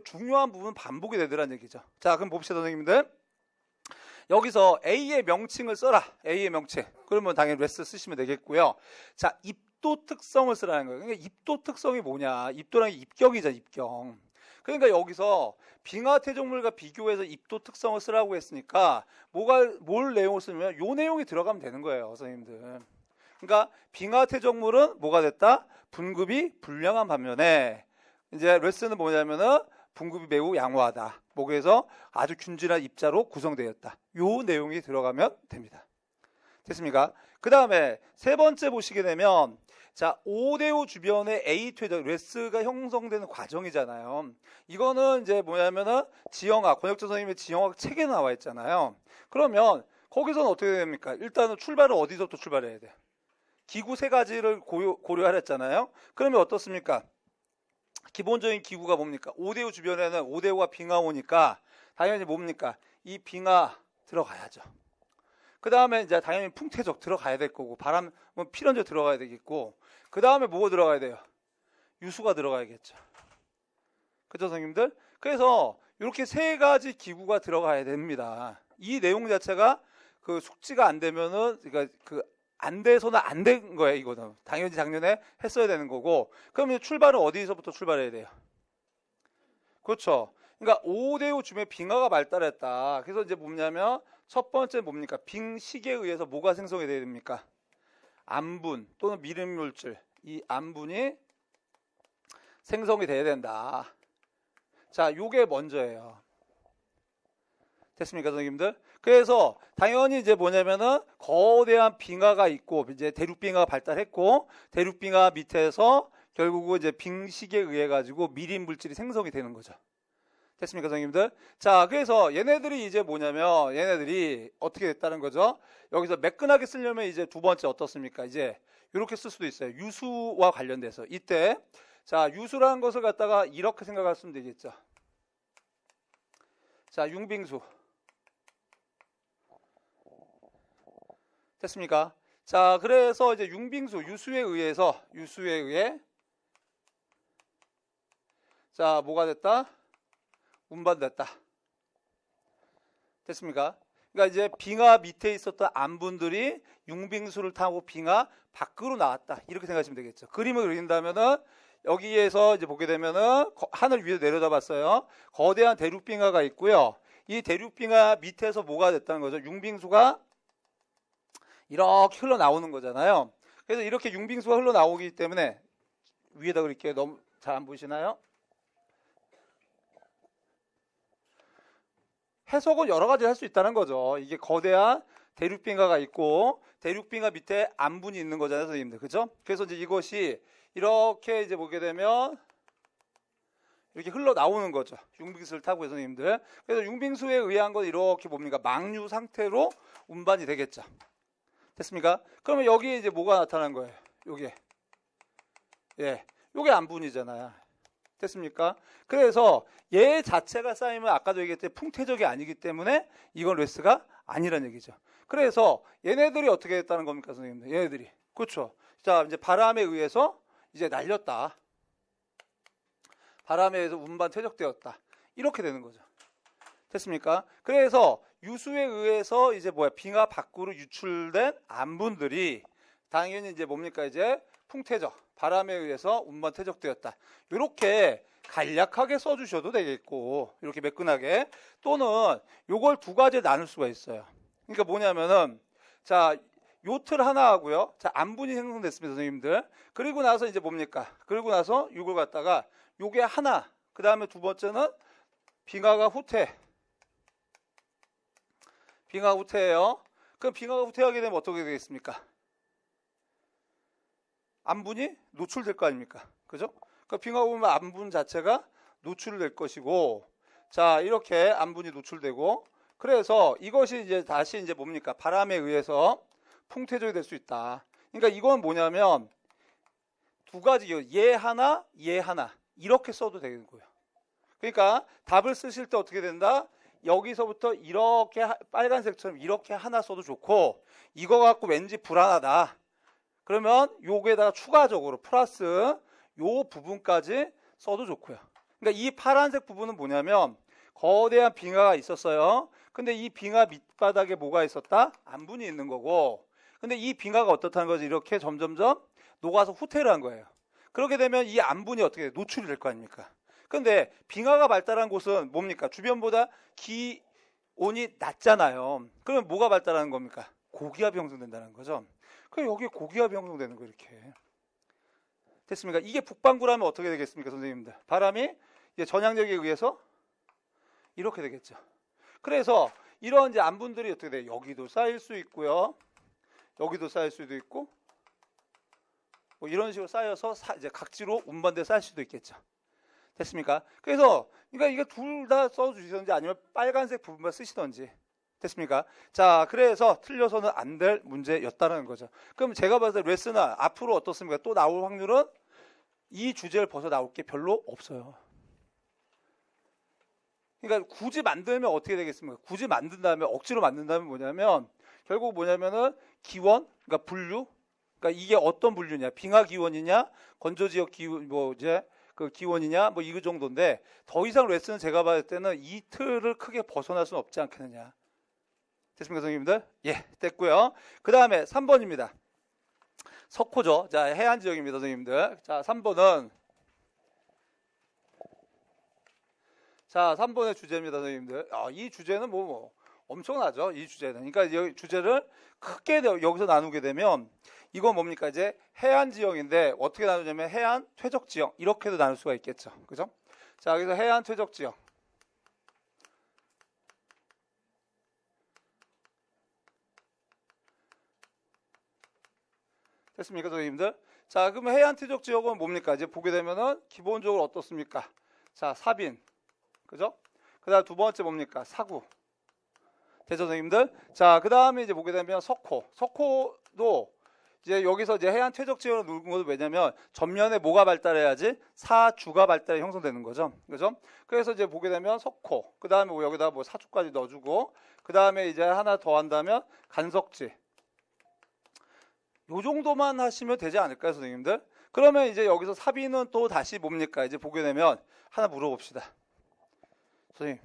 중요한 부분은 반복이 되더라는 얘기죠. 자, 그럼 봅시다, 선생님들. 여기서 A의 명칭을 써라. A의 명칭. 그러면 당연히 레스 쓰시면 되겠고요. 자, 입도 특성을 쓰라는 거예요. 그러니까 입도 특성이 뭐냐? 입도라는 게 입경이잖아, 입경. 그러니까 여기서 빙하 퇴적물과 비교해서 입도 특성을 쓰라고 했으니까 뭘 내용을 쓰면 요 내용이 들어가면 되는 거예요, 선생님들. 그러니까 빙하 퇴적물은 뭐가 됐다? 분급이 불량한 반면에 이제 레스는 뭐냐면은 분급이 매우 양호하다. 목에서 아주 균질한 입자로 구성되었다. 요 내용이 들어가면 됩니다. 됐습니까? 그 다음에 세 번째 보시게 되면 자, 5대5 주변에 A 퇴적, 레스가 형성되는 과정이잖아요. 이거는 이제 뭐냐면은 지형학, 권혁전 선생님의 지형학 책에 나와 있잖아요. 그러면 거기서는 어떻게 됩니까? 일단은 출발을 어디서부터 출발해야 돼요? 기구 세 가지를 고려하랬잖아요. 그러면 어떻습니까? 기본적인 기구가 뭡니까? 5대5 주변에는 5대5가 빙하 오니까 당연히 뭡니까? 이 빙하 들어가야죠. 그 다음에 이제 당연히 풍퇴적 들어가야 될 거고, 바람, 필연적 들어가야 되겠고, 그 다음에 뭐가 들어가야 돼요? 유수가 들어가야겠죠. 그죠, 선생님들? 그래서 이렇게 세 가지 기구가 들어가야 됩니다. 이 내용 자체가 그 숙지가 안 되면은, 그러니까 안 돼서는 안 된 거예요, 이거는. 당연히 작년에 했어야 되는 거고, 그러면 출발은 어디서부터 출발해야 돼요? 그렇죠. 그러니까 5대5 주변에 빙하가 발달했다. 그래서 이제 뭐냐면, 첫 번째 뭡니까? 빙식에 의해서 뭐가 생성이 돼야 됩니까? 암분 또는 미름물질, 이 암분이 생성이 돼야 된다. 자, 요게 먼저예요. 됐습니까, 선생님들? 그래서 당연히 이제 뭐냐면은 거대한 빙하가 있고 이제 대륙빙하가 발달했고 대륙빙하 밑에서 결국은 이제 빙식에 의해 가지고 미림 물질이 생성이 되는 거죠. 됐습니까, 선생님들? 자, 그래서 얘네들이 이제 뭐냐면 얘네들이 어떻게 됐다는 거죠? 여기서 매끈하게 쓰려면 이제 두 번째 어떻습니까? 이제 이렇게 쓸 수도 있어요. 유수와 관련돼서 이때 자, 유수라는 것을 갖다가 이렇게 생각하시면 되겠죠. 자, 융빙수. 됐습니까? 자, 그래서 이제 융빙수, 유수에 의해 자, 뭐가 됐다? 운반됐다. 됐습니까? 그러니까 이제 빙하 밑에 있었던 암분들이 융빙수를 타고 빙하 밖으로 나왔다. 이렇게 생각하시면 되겠죠. 그림을 그린다면은 여기에서 이제 보게 되면은 하늘 위에 내려다 봤어요. 거대한 대륙빙하가 있고요. 이 대륙빙하 밑에서 뭐가 됐다는 거죠? 융빙수가 이렇게 흘러나오는 거잖아요. 그래서 이렇게 융빙수가 흘러나오기 때문에 위에다 그릴게요. 너무 잘 안 보이시나요? 해석은 여러 가지 할 수 있다는 거죠. 이게 거대한 대륙빙하가 있고 대륙빙하 밑에 암분이 있는 거잖아요, 선생님들. 그죠? 그래서 이제 이것이 이렇게 이제 보게 되면 이렇게 흘러나오는 거죠. 융빙수를 타고 선생님들. 그래서 융빙수에 의한 건 이렇게 뭡니까? 망류 상태로 운반이 되겠죠. 됐습니까? 그러면 여기에 이제 뭐가 나타난 거예요? 요게. 예. 요게 암분이잖아요. 됐습니까? 그래서 얘 자체가 쌓이면 아까도 얘기했듯이 풍퇴적이 아니기 때문에 이건 레스가 아니란 얘기죠. 그래서 얘네들이 어떻게 됐다는 겁니까, 선생님들? 얘네들이. 그렇죠. 자, 이제 바람에 의해서 이제 날렸다. 바람에 의해서 운반 퇴적되었다. 이렇게 되는 거죠. 됐습니까? 그래서 유수에 의해서 이제 빙하 밖으로 유출된 암분들이 당연히 이제 뭡니까? 이제 풍퇴적, 바람에 의해서 운반 퇴적되었다. 이렇게 간략하게 써주셔도 되겠고, 이렇게 매끈하게. 또는 요걸 두 가지에 나눌 수가 있어요. 그러니까 뭐냐면은, 자, 요 틀 하나 하고요. 자, 암분이 생성됐습니다, 선생님들. 그리고 나서 이제 뭡니까? 그리고 나서 요걸 갖다가 요게 하나, 그 다음에 두 번째는 빙하가 후퇴. 빙하 후퇴예요. 그럼 빙하가 후퇴하게 되면 어떻게 되겠습니까? 암분이 노출될 거 아닙니까? 그죠? 그러니까 빙하 오면 암분 자체가 노출될 것이고, 자, 이렇게 암분이 노출되고, 그래서 이것이 이제 다시 이제 뭡니까? 바람에 의해서 풍퇴적이 될 수 있다. 그러니까 이건 뭐냐면 두 가지요. 얘 하나, 얘 하나. 이렇게 써도 되는 거예요. 그러니까 답을 쓰실 때 어떻게 된다? 여기서부터 이렇게 빨간색처럼 이렇게 하나 써도 좋고, 이거 갖고 왠지 불안하다. 그러면 요게다가 추가적으로 플러스 요 부분까지 써도 좋고요. 그러니까 이 파란색 부분은 뭐냐면 거대한 빙하가 있었어요. 근데 이 빙하 밑바닥에 뭐가 있었다? 암분이 있는 거고, 근데 이 빙하가 어떻다는 거지? 이렇게 점점점 녹아서 후퇴를 한 거예요. 그렇게 되면 이 암분이 어떻게 노출이 될 거 아닙니까? 근데 빙하가 발달한 곳은 뭡니까? 주변보다 기온이 낮잖아요. 그러면 뭐가 발달하는 겁니까? 고기압이 형성된다는 거죠. 그럼 여기 고기압이 형성되는 거 이렇게. 됐습니까? 이게 북반구라면 어떻게 되겠습니까, 선생님들? 바람이 이제 전향력에 의해서 이렇게 되겠죠. 그래서 이런 이제 암분들이 어떻게 돼요? 여기도 쌓일 수 있고요. 여기도 쌓일 수도 있고, 뭐 이런 식으로 쌓여서 이제 각지로 운반돼 쌓일 수도 있겠죠. 됐습니까? 그래서 그러니까 이거 둘 다 써주시든지 아니면 빨간색 부분만 쓰시든지. 됐습니까? 자, 그래서 틀려서는 안 될 문제였다는 거죠. 그럼 제가 봤을 때 레슨은 앞으로 어떻습니까? 또 나올 확률은 이 주제를 벗어 나올 게 별로 없어요. 그러니까 굳이 만들면 어떻게 되겠습니까? 굳이 만든다면, 억지로 만든다면 뭐냐면 결국 뭐냐면은 기원, 그러니까 분류, 그러니까 이게 어떤 분류냐? 빙하 기원이냐, 건조 지역 기원, 뭐 이제 그 기원이냐, 뭐 이 정도인데 더 이상 레슨은 제가 봤을 때는 이 틀을 크게 벗어날 수는 없지 않겠느냐. 됐습니까, 선생님들? 예, 됐고요. 그 다음에 3번입니다. 석호죠. 자, 해안 지역입니다, 선생님들. 자, 3번은 자, 3번의 주제입니다, 선생님들. 이 주제는 뭐 엄청나죠, 이 주제는. 그러니까 이 주제를 크게 여기서 나누게 되면 이건 뭡니까? 이제 해안 지역인데 어떻게 나누냐면 해안 퇴적 지역 이렇게도 나눌 수가 있겠죠, 그죠? 자, 그래서 해안 퇴적 지역. 됐습니까, 선생님들? 자, 그럼 해안 퇴적 지역은 뭡니까? 이제 보게 되면은 기본적으로 어떻습니까? 자, 사빈, 그죠? 그다음 두 번째 뭡니까? 사구. 됐죠, 선생님들? 자, 그 다음에 이제 보게 되면 석호. 석호도 이제 여기서 이제 해안 퇴적 지역을 누른 것도 왜냐면 전면에 뭐가 발달해야지? 사주가 발달해 형성되는 거죠. 그죠? 그래서 이제 보게 되면 석호. 그 다음에 뭐 여기다 뭐 사주까지 넣어주고, 그 다음에 이제 하나 더 한다면 간석지. 요 정도만 하시면 되지 않을까요, 선생님들? 그러면 이제 여기서 사비는 또 다시 뭡니까? 이제 보게 되면 하나 물어봅시다. 선생님,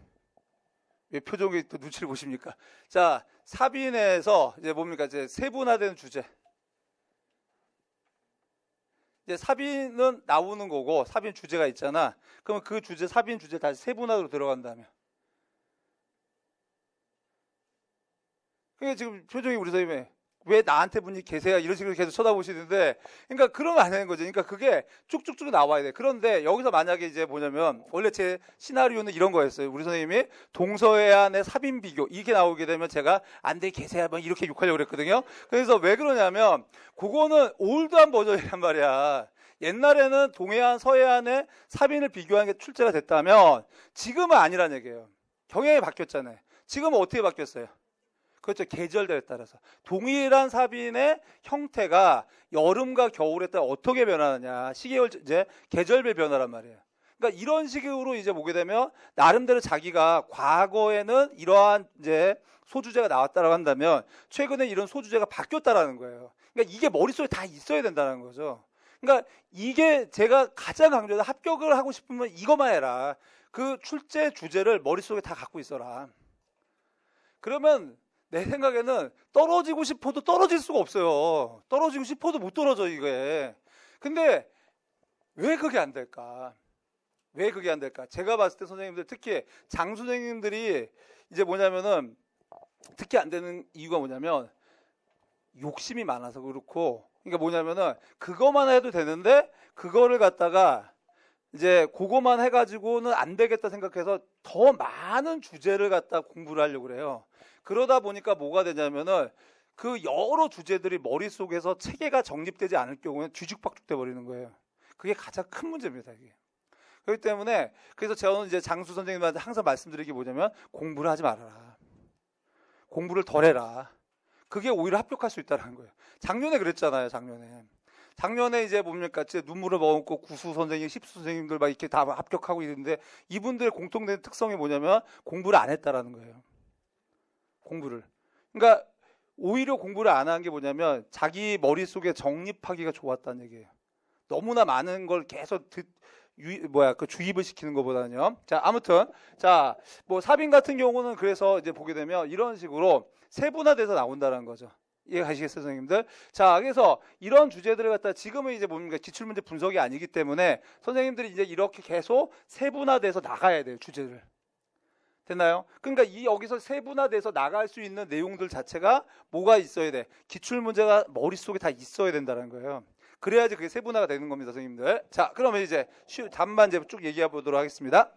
왜 표정이 또 눈치를 보십니까? 자, 사빈에서 이제 뭡니까? 이제 세분화되는 주제. 이제 사빈은 나오는 거고, 사빈 주제가 있잖아. 그러면 그 주제, 사빈 주제 다시 세분화로 들어간다면. 그러니까 지금 표정이 우리 선생님의 왜 나한테 분이 계세요? 이런 식으로 계속 쳐다보시는데, 그러니까 그러면 안 되는 거죠. 그러니까 그게 쭉쭉쭉 나와야 돼. 그런데 여기서 만약에 이제 뭐냐면, 원래 제 시나리오는 이런 거였어요. 우리 선생님이 동서해안의 사빈 비교, 이렇게 나오게 되면 제가 안 돼, 계세요. 막 이렇게 욕하려고 그랬거든요. 그래서 왜 그러냐면, 그거는 올드한 버전이란 말이야. 옛날에는 동해안, 서해안의 사빈을 비교하는 게 출제가 됐다면, 지금은 아니란 얘기예요. 경향이 바뀌었잖아요. 지금은 어떻게 바뀌었어요? 그렇죠. 계절대에 따라서. 동일한 사빈의 형태가 여름과 겨울에 따라 어떻게 변하느냐. 시계열, 이제 계절별 변화란 말이에요. 그러니까 이런 식으로 이제 보게 되면 나름대로 자기가 과거에는 이러한 이제 소주제가 나왔다라고 한다면 최근에 이런 소주제가 바뀌었다라는 거예요. 그러니까 이게 머릿속에 다 있어야 된다는 거죠. 그러니까 이게 제가 가장 강조해서 합격을 하고 싶으면 이것만 해라. 그 출제 주제를 머릿속에 다 갖고 있어라. 그러면 내 생각에는 떨어지고 싶어도 떨어질 수가 없어요. 떨어지고 싶어도 못 떨어져, 이게. 근데 왜 그게 안 될까? 왜 그게 안 될까? 제가 봤을 때 선생님들, 특히 장 선생님들이 이제 뭐냐면은 특히 안 되는 이유가 뭐냐면 욕심이 많아서 그렇고, 그러니까 뭐냐면은 그거만 해도 되는데 그거를 갖다가 이제 그거만 해가지고는 안 되겠다 생각해서 더 많은 주제를 갖다 공부를 하려고 그래요. 그러다 보니까 뭐가 되냐면은 그 여러 주제들이 머릿속에서 체계가 정립되지 않을 경우에는 뒤죽박죽돼 버리는 거예요. 그게 가장 큰 문제입니다, 이게. 그렇기 때문에 그래서 저는 이제 장수 선생님한테 항상 말씀드리는 게 뭐냐면 공부를 하지 말아라. 공부를 덜 해라. 그게 오히려 합격할 수 있다는 거예요. 작년에 그랬잖아요, 작년에. 작년에 이제 뭡니까? 눈물을 머금고 구수 선생님, 십수 선생님들 막 이렇게 다 합격하고 있는데 이분들의 공통된 특성이 뭐냐면 공부를 안 했다라는 거예요. 공부를. 그러니까 오히려 공부를 안 한 게 뭐냐면 자기 머릿속에 정립하기가 좋았다는 얘기예요. 너무나 많은 걸 계속 그 주입을 시키는 것보다는요. 자, 아무튼 자, 뭐 사빈 같은 경우는 그래서 이제 보게 되면 이런 식으로 세분화돼서 나온다는 거죠. 이해 가시겠어요, 선생님들? 자, 그래서 이런 주제들을 갖다 지금은 이제 뭡니까? 기출문제 분석이 아니기 때문에 선생님들이 이제 이렇게 계속 세분화돼서 나가야 돼요, 주제를. 됐나요? 그러니까 이 여기서 세분화돼서 나갈 수 있는 내용들 자체가 뭐가 있어야 돼? 기출문제가 머릿속에 다 있어야 된다는 거예요. 그래야지 그게 세분화가 되는 겁니다, 선생님들. 자, 그러면 이제 답만 이제 쭉 얘기해 보도록 하겠습니다.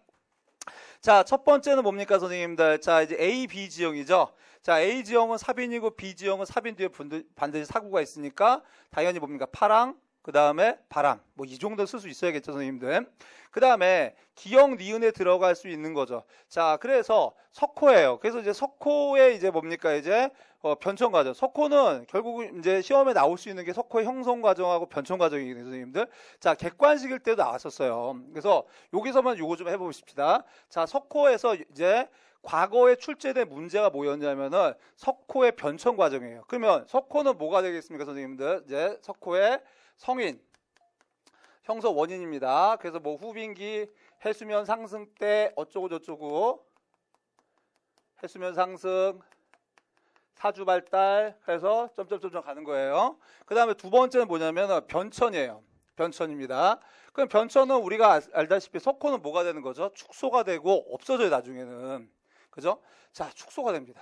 자, 첫 번째는 뭡니까, 선생님들? 자, 이제 A, B 지형이죠. 자, A 지형은 사빈이고 B 지형은 사빈 뒤에 반드시 사구가 있으니까 당연히 뭡니까? 파랑, 그 다음에 바람. 뭐 이 정도 쓸 수 있어야겠죠, 선생님들. 그 다음에 기역 니은에 들어갈 수 있는 거죠. 자, 그래서 석호예요. 그래서 이제 석호에 이제 뭡니까? 이제 변천 과정. 석호는 결국 이제 시험에 나올 수 있는 게 석호의 형성 과정하고 변천 과정이거든요, 선생님들. 자, 객관식일 때도 나왔었어요. 그래서 여기서만 요거 좀 해보십시다. 자, 석호에서 이제 과거에 출제된 문제가 뭐였냐면은 석호의 변천 과정이에요. 그러면 석호는 뭐가 되겠습니까, 선생님들? 이제 석호의 성인, 형성 원인입니다. 그래서 뭐 후빈기, 해수면 상승 때 어쩌고 저쩌고, 해수면 상승, 사주 발달, 해서 점점점점 가는 거예요. 그 다음에 두 번째는 뭐냐면 변천이에요. 변천입니다. 그럼 변천은 우리가 알다시피 석호는 뭐가 되는 거죠? 축소가 되고 없어져요, 나중에는. 그죠? 자, 축소가 됩니다.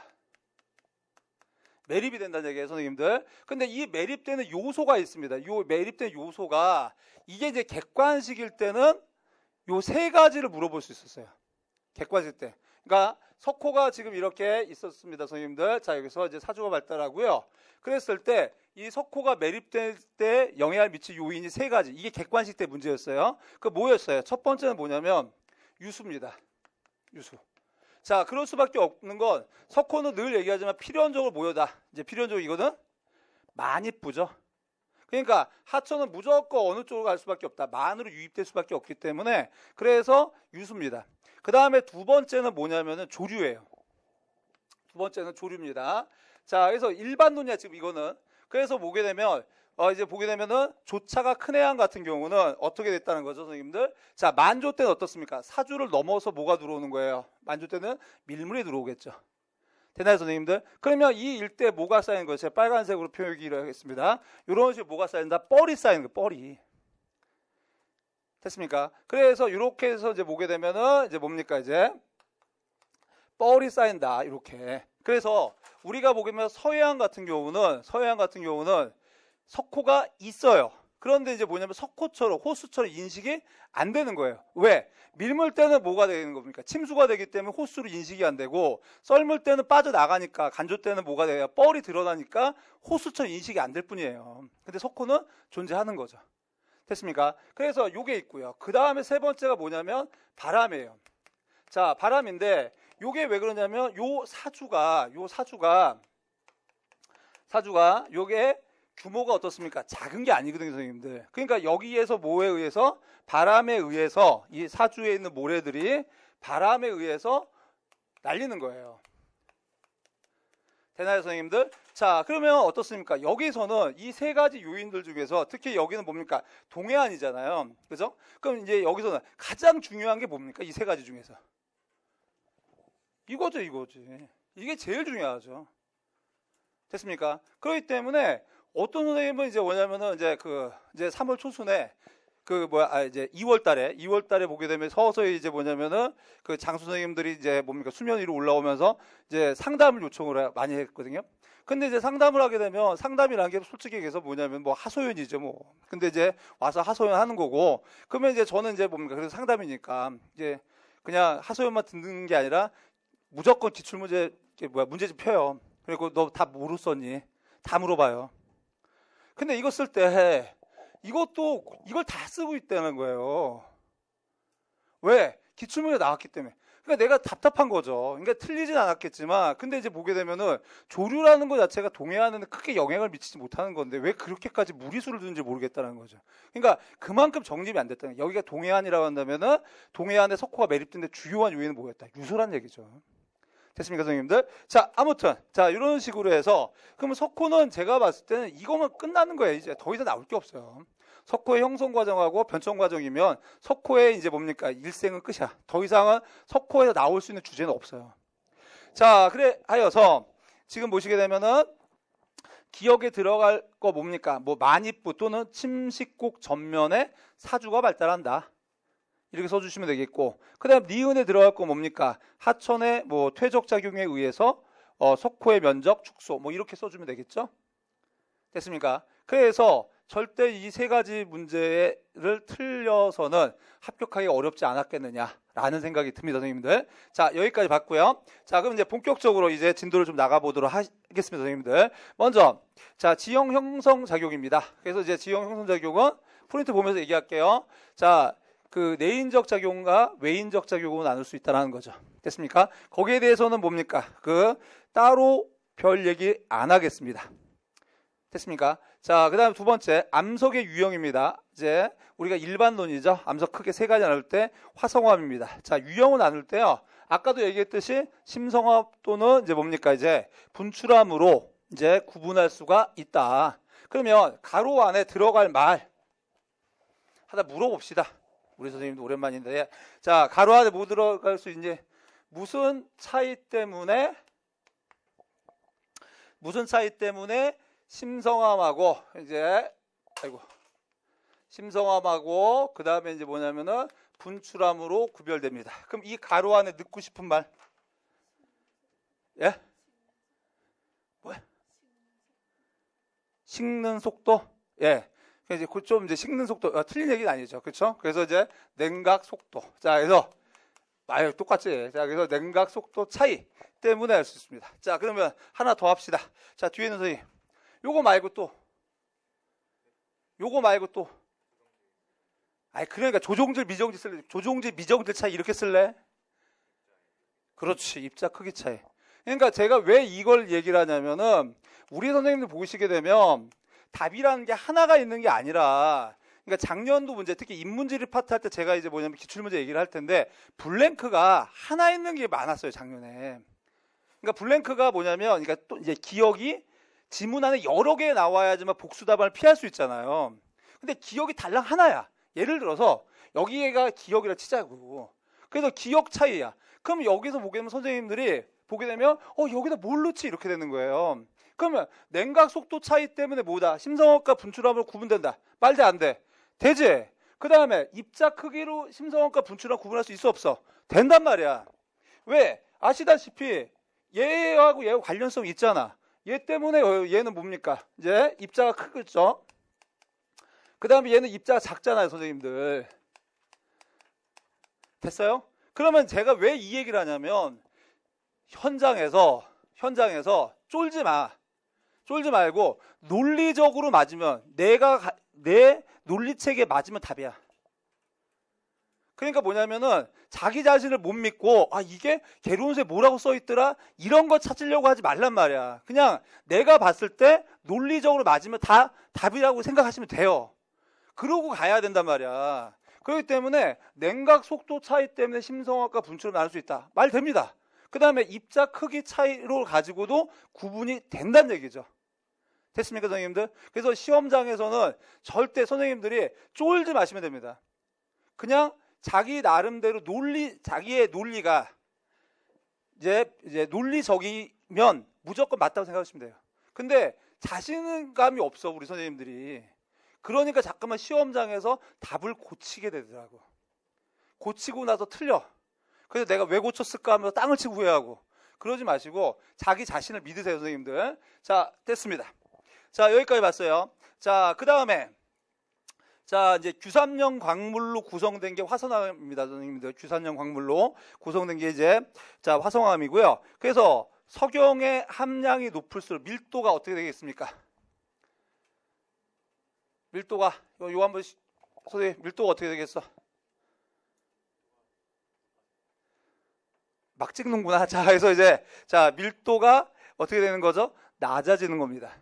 매립이 된다는 얘기예요, 선생님들. 근데 이 매립되는 요소가 있습니다. 요 매립된 요소가 이게 이제 객관식일 때는 요 세 가지를 물어볼 수 있었어요. 객관식 때. 그러니까 석호가 지금 이렇게 있었습니다, 선생님들. 자, 여기서 이제 사주가 발달하고요. 그랬을 때 이 석호가 매립될 때 영향을 미칠 요인이 세 가지. 이게 객관식 때 문제였어요. 그 뭐였어요? 첫 번째는 뭐냐면 유수입니다. 유수. 자, 그럴 수밖에 없는 건 석호는 늘 얘기하지만 필연적으로 뭐여다. 이제 필연적으로 이거는 만입부죠. 그러니까 하천은 무조건 어느 쪽으로 갈 수밖에 없다. 만으로 유입될 수밖에 없기 때문에 그래서 유수입니다. 그 다음에 두 번째는 뭐냐면은 조류예요. 두 번째는 조류입니다. 자, 그래서 일반론이야 지금 이거는. 그래서 보게 되면 이제 보게 되면은 조차가 큰 해안 같은 경우는 어떻게 됐다는 거죠, 선생님들? 자, 만조 때는 어떻습니까? 사주를 넘어서 뭐가 들어오는 거예요? 만조 때는 밀물이 들어오겠죠. 되나요, 선생님들? 그러면 이 일대에 뭐가 쌓이는 거예요? 제가 빨간색으로 표기를 하겠습니다. 이런 식으로 뭐가 쌓인다? 뻘이 쌓이는 거예요, 뻘이. 됐습니까? 그래서 이렇게 해서 이제 보게 되면은 이제 뭡니까, 이제? 뻘이 쌓인다, 이렇게. 그래서 우리가 보게 되면 서해안 같은 경우는 석호가 있어요. 그런데 이제 뭐냐면 석호처럼 호수처럼 인식이 안 되는 거예요. 왜? 밀물 때는 뭐가 되는 겁니까? 침수가 되기 때문에 호수로 인식이 안 되고 썰물 때는 빠져나가니까 간조 때는 뭐가 돼요? 뻘이 드러나니까 호수처럼 인식이 안 될 뿐이에요. 근데 석호는 존재하는 거죠. 됐습니까? 그래서 요게 있고요. 그 다음에 세 번째가 뭐냐면 바람이에요. 자, 바람인데 요게 왜 그러냐면 요 사주가 요게 규모가 어떻습니까? 작은 게 아니거든요, 선생님들. 그러니까 여기에서 뭐에 의해서? 바람에 의해서 이 사주에 있는 모래들이 바람에 의해서 날리는 거예요. 되나요, 선생님들? 자, 그러면 어떻습니까? 여기서는 이 세 가지 요인들 중에서 특히 여기는 뭡니까? 동해안이잖아요. 그죠? 그럼 이제 여기서는 가장 중요한 게 뭡니까? 이 세 가지 중에서. 이거죠. 이게 제일 중요하죠. 됐습니까? 그렇기 때문에 어떤 선생님은 이제 뭐냐면은 이제 이제 3월 초순에 이제 2월 달에 보게 되면 서서히 이제 뭐냐면은 그 장수 선생님들이 이제 뭡니까? 수면 위로 올라오면서 이제 상담을 요청을 많이 했거든요. 근데 이제 상담을 하게 되면 상담이라는 게 솔직히 얘기해서 뭐냐면 뭐 하소연이죠, 뭐. 근데 이제 와서 하소연 하는 거고 그러면 이제 저는 이제 뭡니까? 그래서 상담이니까 이제 그냥 하소연만 듣는 게 아니라 무조건 기출문제 문제집 펴요. 그리고 너 다 뭐로 썼니? 다 물어봐요. 근데 이거 쓸 때 이걸 다 쓰고 있다는 거예요. 왜? 기출문제 나왔기 때문에. 그러니까 내가 답답한 거죠. 그러니까 틀리진 않았겠지만 근데 이제 보게 되면은 조류라는 것 자체가 동해안에는 크게 영향을 미치지 못하는 건데 왜 그렇게까지 무리수를 두는지 모르겠다는 거죠. 그러니까 그만큼 정립이 안 됐다는 거예요. 여기가 동해안이라고 한다면은 동해안에 석호가 매립되는데 주요한 요인은 뭐였다? 유소란 얘기죠. 됐습니까, 선생님들? 자, 아무튼 자 이런 식으로 해서 그러면 석호는 제가 봤을 때는 이거만 끝나는 거예요. 이제 더 이상 나올 게 없어요. 석호의 형성 과정하고 변천 과정이면 석호의 이제 뭡니까? 일생은 끝이야. 더 이상은 석호에서 나올 수 있는 주제는 없어요. 자, 그래 하여서 지금 보시게 되면은 기억에 들어갈 거 뭡니까? 뭐 만입부 또는 침식국 전면에 사주가 발달한다. 이렇게 써주시면 되겠고, 그 다음 니은에 들어갈 거 뭡니까? 하천의 뭐 퇴적작용에 의해서 석호의 면적 축소, 뭐 이렇게 써주면 되겠죠? 됐습니까? 그래서 절대 이 세 가지 문제를 틀려서는 합격하기 어렵지 않았겠느냐라는 생각이 듭니다, 선생님들. 자, 여기까지 봤고요. 자, 그럼 이제 본격적으로 이제 진도를 좀 나가보도록 하겠습니다, 선생님들. 먼저, 자, 지형 형성 작용입니다. 그래서 이제 지형 형성 작용은 프린트 보면서 얘기할게요. 자, 그 내인적 작용과 외인적 작용으로 나눌 수 있다는 거죠. 됐습니까? 거기에 대해서는 뭡니까? 그 따로 별 얘기 안 하겠습니다. 됐습니까? 자, 그 다음 두 번째, 암석의 유형입니다. 이제 우리가 일반론이죠. 암석 크게 세 가지 나눌 때 화성암입니다. 자, 유형을 나눌 때요. 아까도 얘기했듯이 심성합 또는 이제 뭡니까? 이제 분출암으로 이제 구분할 수가 있다. 그러면 가로 안에 들어갈 말 하나 물어봅시다. 우리 선생님도 오랜만인데. 자, 가로 안에 뭐 들어갈 수 있니? 무슨 차이 때문에 심성암하고 이제 심성암하고 그 다음에 이제 뭐냐면은 분출암으로 구별됩니다. 그럼 이 가로 안에 넣고 싶은 말, 예? 뭐야? 식는 속도, 예. 이제 좀 이제 식는 속도, 틀린 얘기는 아니죠, 그렇죠? 그래서 이제 냉각 속도. 자, 그래서 똑같지. 자, 그래서 냉각 속도 차이 때문에 알 수 있습니다. 자, 그러면 하나 더 합시다. 자, 뒤에 있는 선생님. 요거 말고 또. 그러니까 조종질, 미정질 쓸래. 조종질, 미정질 차이 이렇게 쓸래? 그렇지. 입자 크기 차이. 그러니까 제가 왜 이걸 얘기를 하냐면은 우리 선생님들 보시게 되면 답이라는 게 하나가 있는 게 아니라, 그러니까 작년도 문제, 특히 인문지리 파트 할 때 제가 이제 뭐냐면 기출문제 얘기를 할 텐데 블랭크가 하나 있는 게 많았어요, 작년에. 그러니까 블랭크가 뭐냐면, 그러니까 또 이제 기억이 지문 안에 여러 개 나와야지만 복수 답안을 피할 수 있잖아요. 근데 기억이 달랑 하나야. 예를 들어서 여기가 기억이라 치자고. 그래서 기억 차이야. 그럼 여기서 보게 되면 선생님들이 보게 되면 여기다 뭘 넣지? 이렇게 되는 거예요. 그러면 냉각 속도 차이 때문에 뭐다? 심성합과 분출합으로 구분된다. 말돼 안 돼? 되지? 그 다음에 입자 크기로 심성합과 분출합 구분할 수 있어 없어? 된단 말이야. 왜? 아시다시피 얘하고 얘하고 관련성이 있잖아. 얘 때문에 얘는 뭡니까? 이제 입자가 크겠죠? 그 다음에 얘는 입자가 작잖아요, 선생님들. 됐어요? 그러면 제가 왜 이 얘기를 하냐면 현장에서 쫄지 마. 쫄지 말고 논리적으로 맞으면 내 논리체계에 맞으면 답이야. 그러니까 뭐냐면은 자기 자신을 못 믿고 이게 개론서에 뭐라고 써있더라? 이런 거 찾으려고 하지 말란 말이야. 그냥 내가 봤을 때 논리적으로 맞으면 다 답이라고 생각하시면 돼요. 그러고 가야 된단 말이야. 그렇기 때문에 냉각 속도 차이 때문에 심성합과 분출을 나눌 수 있다. 말 됩니다. 그 다음에 입자 크기 차이로 가지고도 구분이 된다는 얘기죠. 됐습니까, 선생님들? 그래서 시험장에서는 절대 선생님들이 쫄지 마시면 됩니다. 그냥 자기 나름대로 자기의 논리가 이제 논리적이면 무조건 맞다고 생각하시면 돼요. 근데 자신감이 없어, 우리 선생님들이. 그러니까 잠깐만 시험장에서 답을 고치게 되더라고. 고치고 나서 틀려. 그래서 내가 왜 고쳤을까 하면서 땅을 치고 후회하고. 그러지 마시고 자기 자신을 믿으세요, 선생님들. 자, 됐습니다. 자, 여기까지 봤어요. 자, 그 다음에 자, 이제 규삼형 광물로 구성된 게 화성암입니다, 선생님들. 규삼형 광물로 구성된 게 이제 자, 화성암이고요. 그래서 석영의 함량이 높을수록 밀도가 어떻게 되겠습니까? 밀도가 요 한번 선생님, 밀도가 어떻게 되겠어? 막 찍는구나. 자, 그래서 이제 자, 밀도가 어떻게 되는 거죠? 낮아지는 겁니다.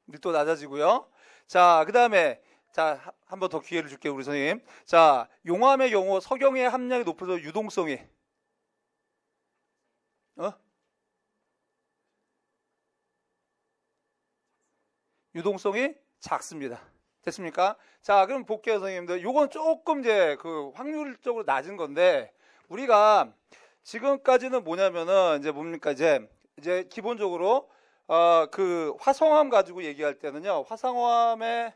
밀도 낮아지고요. 자, 그 다음에 자, 한 번 더 기회를 줄게요, 우리 선생님. 자, 용암의 경우 석영의 함량이 높아서 유동성이 작습니다. 됐습니까? 자, 그럼 볼게요, 선생님들. 요건 조금 이제 그 확률적으로 낮은 건데, 우리가 지금까지는 뭐냐면은 이제 뭡니까? 이제 기본적으로 그 화성암 가지고 얘기할 때는요, 화성암의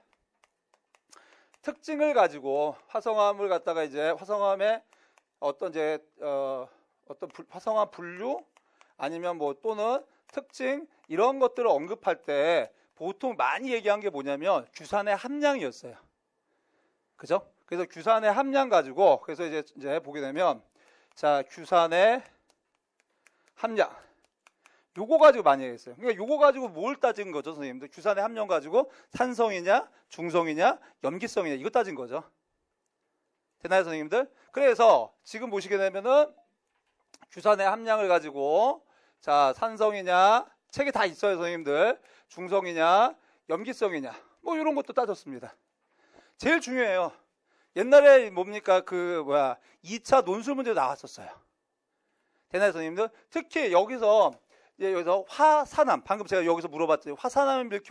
특징을 가지고 화성암을 갖다가 이제 화성암의 어떤 이제 화성암 분류 아니면 뭐 또는 특징 이런 것들을 언급할 때 보통 많이 얘기한 게 뭐냐면 규산의 함량이었어요. 그죠? 그래서 규산의 함량 가지고 그래서 이제 보게 되면 자, 규산의 함량 요거 가지고 많이 얘기했어요. 그러니까 요거 가지고 뭘 따진 거죠, 선생님들? 규산의 함량 가지고 산성이냐, 중성이냐, 염기성이냐 이거 따진 거죠. 되나요, 선생님들? 그래서 지금 보시게 되면은 규산의 함량을 가지고 자, 산성이냐, 책에 다 있어요, 선생님들. 중성이냐, 염기성이냐, 뭐 이런 것도 따졌습니다. 제일 중요해요. 옛날에 뭡니까? 2차 논술 문제 나왔었어요. 되나요, 선생님들? 특히 여기서 화산암, 방금 제가 여기서 물어봤더니 화산암일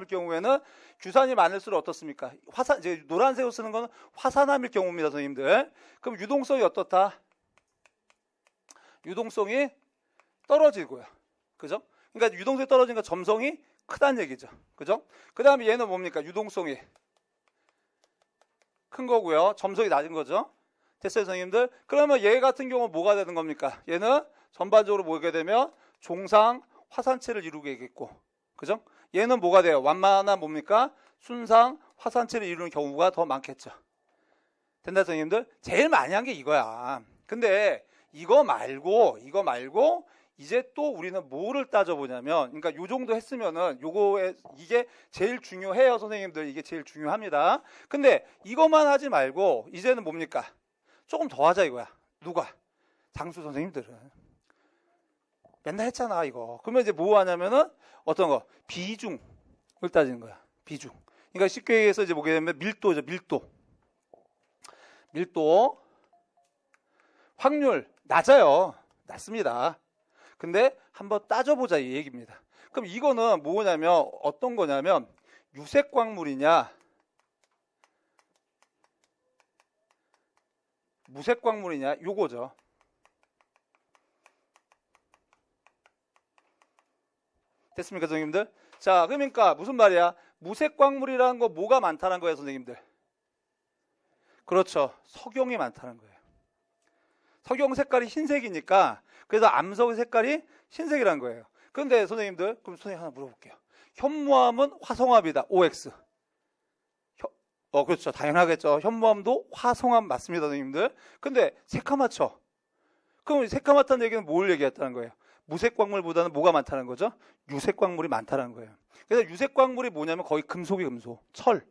경우에는 규산이 많을수록 어떻습니까? 이제 노란색으로 쓰는 거는 화산암일 경우입니다, 선생님들. 그럼 유동성이 어떻다? 유동성이 떨어지고요. 그죠? 그러니까 유동성이 떨어지니까 점성이 크다는 얘기죠. 그죠? 그 다음에 얘는 뭡니까? 유동성이 큰 거고요. 점성이 낮은 거죠. 됐어요, 선생님들? 그러면 얘 같은 경우는 뭐가 되는 겁니까? 얘는 전반적으로 보게 되면 종상 화산체를 이루게겠고, 그죠? 얘는 뭐가 돼요? 완만한 뭡니까? 순상 화산체를 이루는 경우가 더 많겠죠. 된다, 선생님들? 제일 많이 한 게 이거야. 근데 이거 말고 이제 또 우리는 뭐를 따져보냐면, 그러니까 요 정도 했으면은 이게 제일 중요해요, 선생님들. 이게 제일 중요합니다. 근데 이것만 하지 말고 이제는 뭡니까? 조금 더 하자 이거야. 누가? 장수 선생님들은 맨날 했잖아 이거. 그러면 이제 뭐 하냐면은 어떤 거? 비중을 따지는 거야. 비중. 그러니까 쉽게 얘기해서 이제 보게 되면 밀도죠. 밀도. 확률 낮아요. 낮습니다. 근데 한번 따져보자 이 얘기입니다. 그럼 이거는 뭐냐면 어떤 거냐면 유색 광물이냐 무색 광물이냐 요거죠. 됐습니까, 선생님들? 자, 그러니까 무슨 말이야? 무색 광물이라는 거 뭐가 많다는 거예요, 선생님들? 그렇죠. 석용이 많다는 거예요. 석용 색깔이 흰색이니까 그래서 암석의 색깔이 흰색이라는 거예요. 그런데 선생님들, 그럼 선생님 하나 물어볼게요. 현무암은 화성암이다. OX. 그렇죠. 당연하겠죠. 현무암도 화성암 맞습니다, 선생님들. 근데 새카맣죠. 그럼 새카맣다는 얘기는 뭘 얘기했다는 거예요? 무색 광물보다는 뭐가 많다는 거죠? 유색 광물이 많다는 거예요. 그래서 유색 광물이 뭐냐면 거의 금속, 철,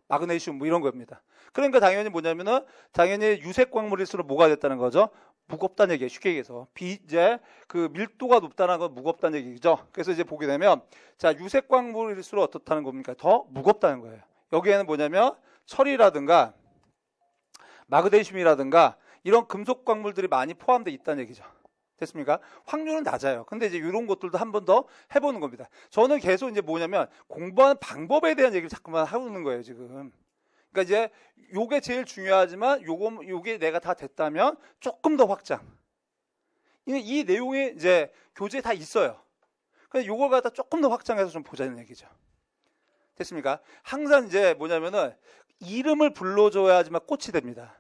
마그네슘 뭐 이런 겁니다. 그러니까 당연히 뭐냐면은 당연히 유색 광물일수록 뭐가 됐다는 거죠? 무겁다는 얘기예요. 쉽게 얘기해서 이제 그 밀도가 높다는 건 무겁다는 얘기죠. 그래서 이제 보게 되면 자, 유색 광물일수록 어떻다는 겁니까? 더 무겁다는 거예요. 여기에는 뭐냐면 철이라든가 마그네슘이라든가 이런 금속 광물들이 많이 포함되어 있다는 얘기죠. 됐습니까? 확률은 낮아요. 근데 이제 이런 것들도 한 번 더 해보는 겁니다. 저는 계속 이제 뭐냐면 공부하는 방법에 대한 얘기를 자꾸만 하고 있는 거예요, 지금. 그러니까 이제 요게 제일 중요하지만 요게 내가 다 됐다면 조금 더 확장. 이 내용이 이제 교재에 다 있어요. 근데 요걸 갖다 조금 더 확장해서 좀 보자는 얘기죠. 됐습니까? 항상 이제 뭐냐면은 이름을 불러줘야지만 꽃이 됩니다.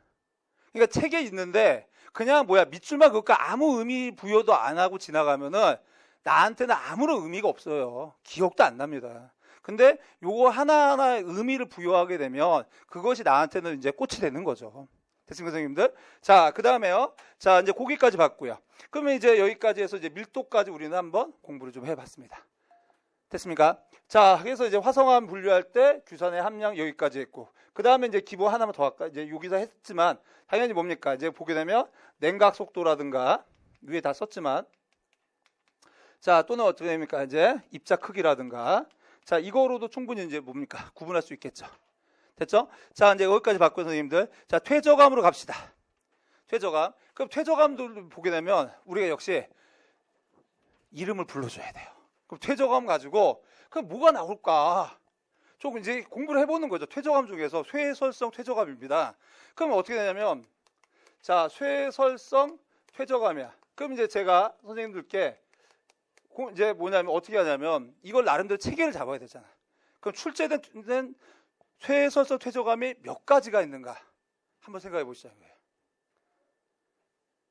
그러니까 책에 있는데 그냥 밑줄만 그을까 아무 의미 부여도 안 하고 지나가면은 나한테는 아무런 의미가 없어요. 기억도 안 납니다. 근데 요거 하나하나의 의미를 부여하게 되면 그것이 나한테는 이제 꽃이 되는 거죠. 됐습니까, 선생님들? 자, 그 다음에요. 자, 이제 거기까지 봤고요. 그러면 이제 여기까지 해서 이제 밀도까지 우리는 한번 공부를 좀 해봤습니다. 됐습니까? 자, 그래서 이제 화성암 분류할 때 규산의 함량 여기까지 했고, 그 다음에 이제 기본 하나만 더 할까? 이제 여기서 했지만, 당연히 뭡니까? 이제 보게 되면 냉각 속도라든가, 위에 다 썼지만, 자, 또는 어떻게 됩니까? 이제 입자 크기라든가, 자, 이거로도 충분히 이제 뭡니까? 구분할 수 있겠죠. 됐죠? 자, 이제 여기까지 봤고, 선생님들. 자, 퇴저감으로 갑시다. 퇴저감. 그럼 퇴저감도 보게 되면, 우리가 역시 이름을 불러줘야 돼요. 그럼 퇴저감 가지고 그럼 뭐가 나올까? 조금 이제 공부를 해보는 거죠. 퇴저감 중에서 쇠설성 퇴저감입니다. 그러면 어떻게 되냐면 자, 쇠설성 퇴저감이야. 그럼 이제 제가 선생님들께 이제 뭐냐면 어떻게 하냐면 이걸 나름대로 체계를 잡아야 되잖아. 그럼 출제된 쇠설서 퇴조감이 몇 가지가 있는가 한번 생각해 보시자는 거예요.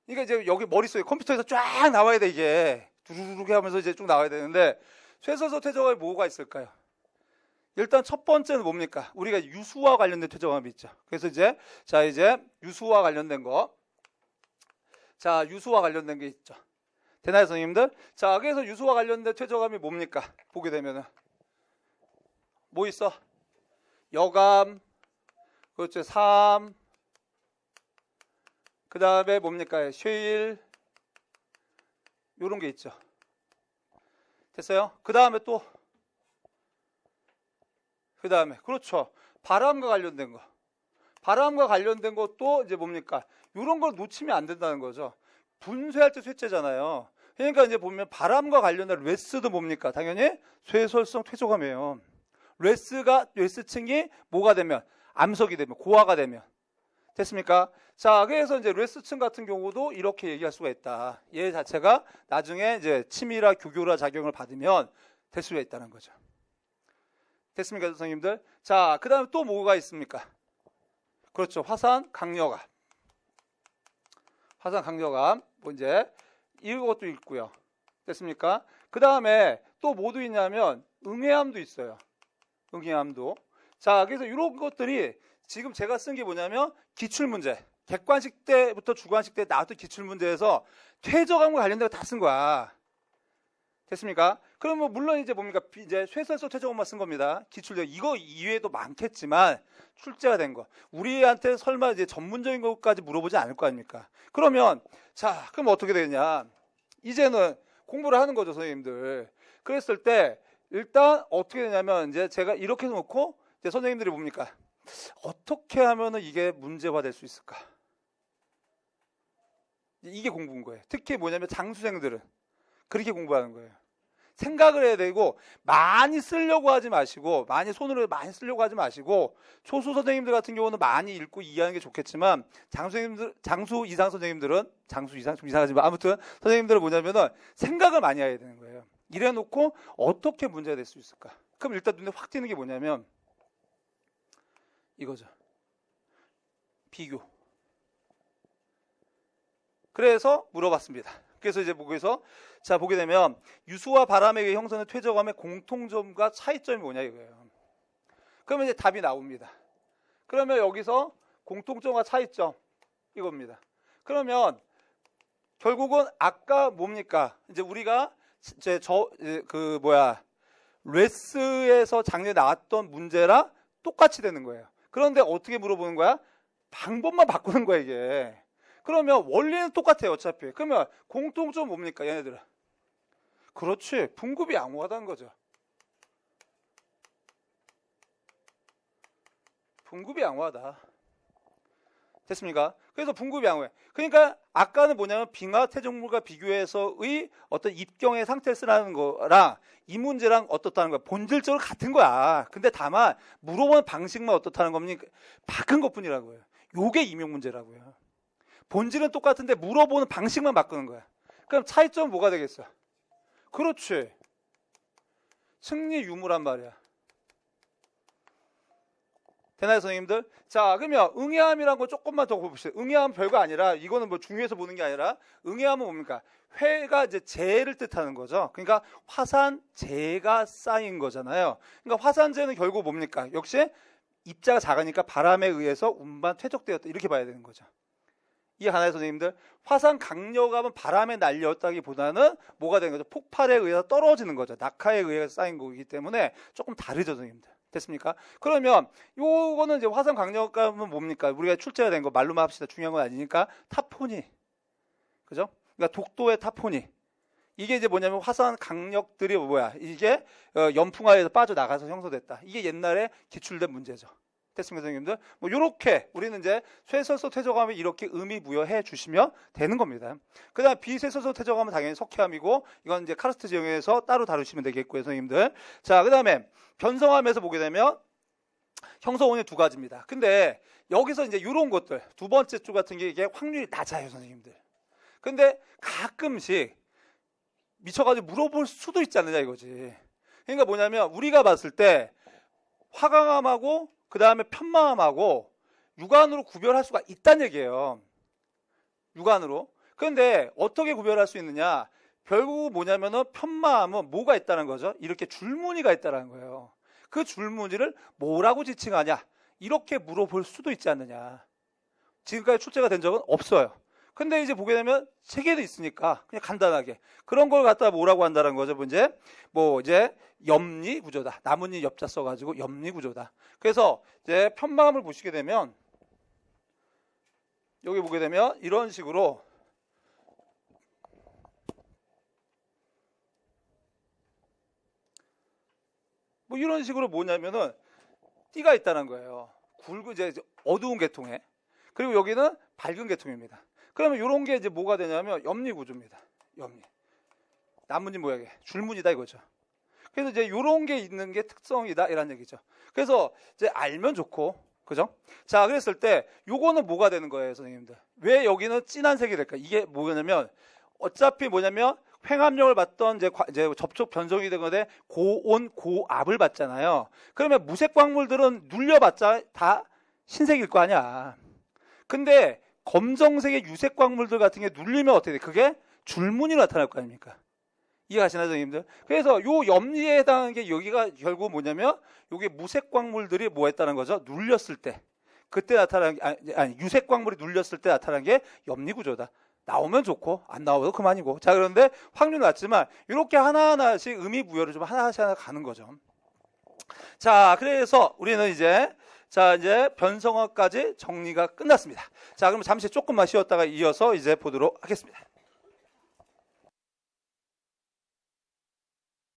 그러니까 이제 여기 머릿속에 컴퓨터에서 쫙 나와야 돼. 이게 두루루룩 하면서 이제 쭉 나와야 되는데 쇠설서 퇴조감이 뭐가 있을까요? 일단 첫 번째는 뭡니까? 우리가 유수와 관련된 퇴조감이 있죠. 그래서 이제 유수와 관련된 거, 자 유수와 관련된 게 있죠. 되나요, 선생님들? 자, 그래서 유수와 관련된 퇴조감이 뭡니까? 보게 되면은 뭐 있어? 여감, 그렇죠, 삼, 그 다음에 뭡니까? 쉐일, 요런 게 있죠. 됐어요? 그 다음에 또 그 다음에 그렇죠, 바람과 관련된 거. 바람과 관련된 것도 이제 뭡니까? 이런 걸 놓치면 안 된다는 거죠. 분쇄할 때 쇠째잖아요. 그러니까 이제 보면 바람과 관련된 레스도 뭡니까? 당연히 쇠설성 퇴조감이에요. 레스층이 뭐가 되면 암석이 되면 고화가 되면 됐습니까? 자, 그래서 이제 레스층 같은 경우도 이렇게 얘기할 수가 있다. 얘 자체가 나중에 이제 침이라 교교라 작용을 받으면 될 수가 있다는 거죠. 됐습니까, 선생님들? 자, 그 다음에 또 뭐가 있습니까? 그렇죠. 화산 강력암. 화산 강력암. 뭐 이제 이것도 있고요. 됐습니까? 그 다음에 또 뭐도 있냐면 응해암도 있어요. 응해암도. 자, 그래서 이런 것들이 지금 제가 쓴 게 뭐냐면 기출문제. 객관식 때부터 주관식 때 나왔던 기출문제에서 퇴조감과 관련된 거 다 쓴 거야. 됐습니까? 그러면 물론 이제 뭡니까? 이제 쇠설서 퇴조감만 쓴 겁니다. 기출력 이거 이외에도 많겠지만 출제가 된 거. 우리한테 설마 이제 전문적인 것까지 물어보지 않을 거 아닙니까? 그러면 자, 그럼 어떻게 되냐? 이제는 공부를 하는 거죠, 선생님들. 그랬을 때 일단 어떻게 되냐면 이제 제가 이렇게 놓고 이제 선생님들이 뭡니까? 어떻게 하면은 이게 문제화될 수 있을까? 이게 공부인 거예요. 특히 뭐냐면 장수생들은 그렇게 공부하는 거예요. 생각을 해야 되고 많이 쓰려고 하지 마시고 손으로 많이 쓰려고 하지 마시고 초수 선생님들 같은 경우는 많이 읽고 이해하는 게 좋겠지만 장수 이상 선생님들은 장수 이상 좀 이상하지만 아무튼 선생님들은 뭐냐면은 생각을 많이 해야 되는 거예요. 이래 놓고 어떻게 문제가 될 수 있을까? 그럼 일단 눈에 확 띄는 게 뭐냐면 이거죠. 비교. 그래서 물어봤습니다. 그래서 이제 보고서 자 보게 되면 유수와 바람에 의해 형성된 퇴조감의 공통점과 차이점이 뭐냐 이거예요. 그러면 이제 답이 나옵니다. 그러면 여기서 공통점과 차이점 이겁니다. 그러면 결국은 아까 뭡니까? 이제 우리가 이제 레스에서 작년에 나왔던 문제랑 똑같이 되는 거예요. 그런데 어떻게 물어보는 거야? 방법만 바꾸는 거야 이게. 그러면 원리는 똑같아요 어차피. 그러면 공통점 뭡니까 얘네들은? 그렇지, 분급이 양호하다는 거죠. 분급이 양호하다. 됐습니까? 그래서 분급이 양호해. 그러니까 아까는 뭐냐면 빙하 태적물과 비교해서의 어떤 입경의 상태를 쓰라는 거랑 이 문제랑 어떻다는 거야. 본질적으로 같은 거야. 근데 다만 물어보는 방식만 어떻다는 겁니까? 바꾼 것뿐이라고요. 요게 임용 문제라고요. 본질은 똑같은데 물어보는 방식만 바꾸는 거야. 그럼 차이점은 뭐가 되겠어? 그렇지, 승리 유무란 말이야. 되나요 선생님들? 자, 그러면 응해암이란 거 조금만 더 봅시다. 응해암은 별거 아니라 이거는 뭐 중요해서 보는 게 아니라 응해암은 뭡니까? 회가 이제 재를 뜻하는 거죠. 그러니까 화산재가 쌓인 거잖아요. 그러니까 화산재는 결국 뭡니까? 역시 입자가 작으니까 바람에 의해서 운반 퇴적되었다 이렇게 봐야 되는 거죠. 이해 가나요 선생님들? 화산 강력암은 바람에 날렸다기보다는 뭐가 되는 거죠? 폭발에 의해서 떨어지는 거죠. 낙하에 의해서 쌓인 거기 때문에 조금 다르죠 선생님들. 됐습니까? 그러면 요거는 이제 화산 강력암은 뭡니까? 우리가 출제가 된 거 말로만 합시다. 중요한 건 아니니까 타포니, 그죠? 그러니까 독도의 타포니. 이게 이제 뭐냐면 화산 강력들이 뭐야? 이게 연풍하에서 빠져나가서 형성됐다. 이게 옛날에 기출된 문제죠. 됐습니까, 선생님들? 뭐 요렇게 우리는 이제 쇠설서 퇴적암을 이렇게 의미 부여해 주시면 되는 겁니다. 그다음 비쇠설서 퇴적암은 당연히 석회암이고 이건 이제 카르스트 지형에서 따로 다루시면 되겠고요, 선생님들. 자, 그다음에 변성암에서 보게 되면 형성원이 두 가지입니다. 근데 여기서 이제 이런 것들 두 번째 쪽 같은 게 이게 확률이 낮아요, 선생님들. 근데 가끔씩 미쳐가지고 물어볼 수도 있지 않느냐 이거지. 그러니까 뭐냐면 우리가 봤을 때 화강암하고 그 다음에 편마암하고 육안으로 구별할 수가 있다는 얘기예요. 육안으로. 그런데 어떻게 구별할 수 있느냐? 결국 뭐냐면은 편마암은 뭐가 있다는 거죠? 이렇게 줄무늬가 있다는 거예요. 그 줄무늬를 뭐라고 지칭하냐? 이렇게 물어볼 수도 있지 않느냐. 지금까지 출제가 된 적은 없어요. 근데 이제 보게 되면 세 개도 있으니까 그냥 간단하게 그런 걸 갖다 뭐라고 한다는 거죠. 이제 염리 구조다. 나뭇잎 엽자 써가지고 염리 구조다. 그래서 이제 편마음을 보시게 되면 여기 보게 되면 이런 식으로 뭐 이런 식으로 뭐냐면은 띠가 있다는 거예요. 굵은 이제 어두운 계통에. 그리고 여기는 밝은 계통입니다. 그러면 이런 게 이제 뭐가 되냐면 염리 구조입니다. 염리. 나뭇잎 모양의 줄무늬다 이거죠. 그래서 이제 이런 게 있는 게 특성이다 이란 얘기죠. 그래서 이제 알면 좋고, 그죠? 자, 그랬을 때 요거는 뭐가 되는 거예요, 선생님들? 왜 여기는 진한 색이 될까? 이게 뭐냐면 어차피 뭐냐면 횡압력을 받던 이제 접촉 변성이 된 건데 고온 고압을 받잖아요. 그러면 무색 광물들은 눌려봤자 다 흰색일 거 아니야. 근데 검정색의 유색 광물들 같은 게 눌리면 어떻게 돼? 그게 줄무늬로 나타날 거 아닙니까? 이해가시나요, 선생님들? 그래서 요 염리에 해당하는 게 여기가 결국 뭐냐면 요게 무색 광물들이 뭐 했다는 거죠? 눌렸을 때. 그때 나타난 게 아니 유색 광물이 눌렸을 때 나타난 게 염리 구조다. 나오면 좋고 안 나와도 그만이고. 자, 그런데 확률은 낮지만 이렇게 하나하나씩 의미 부여를 좀 하나씩 하나 가는 거죠. 자, 그래서 우리는 이제 변성어까지 정리가 끝났습니다. 자, 그럼 잠시 조금만 쉬었다가 이어서 이제 보도록 하겠습니다.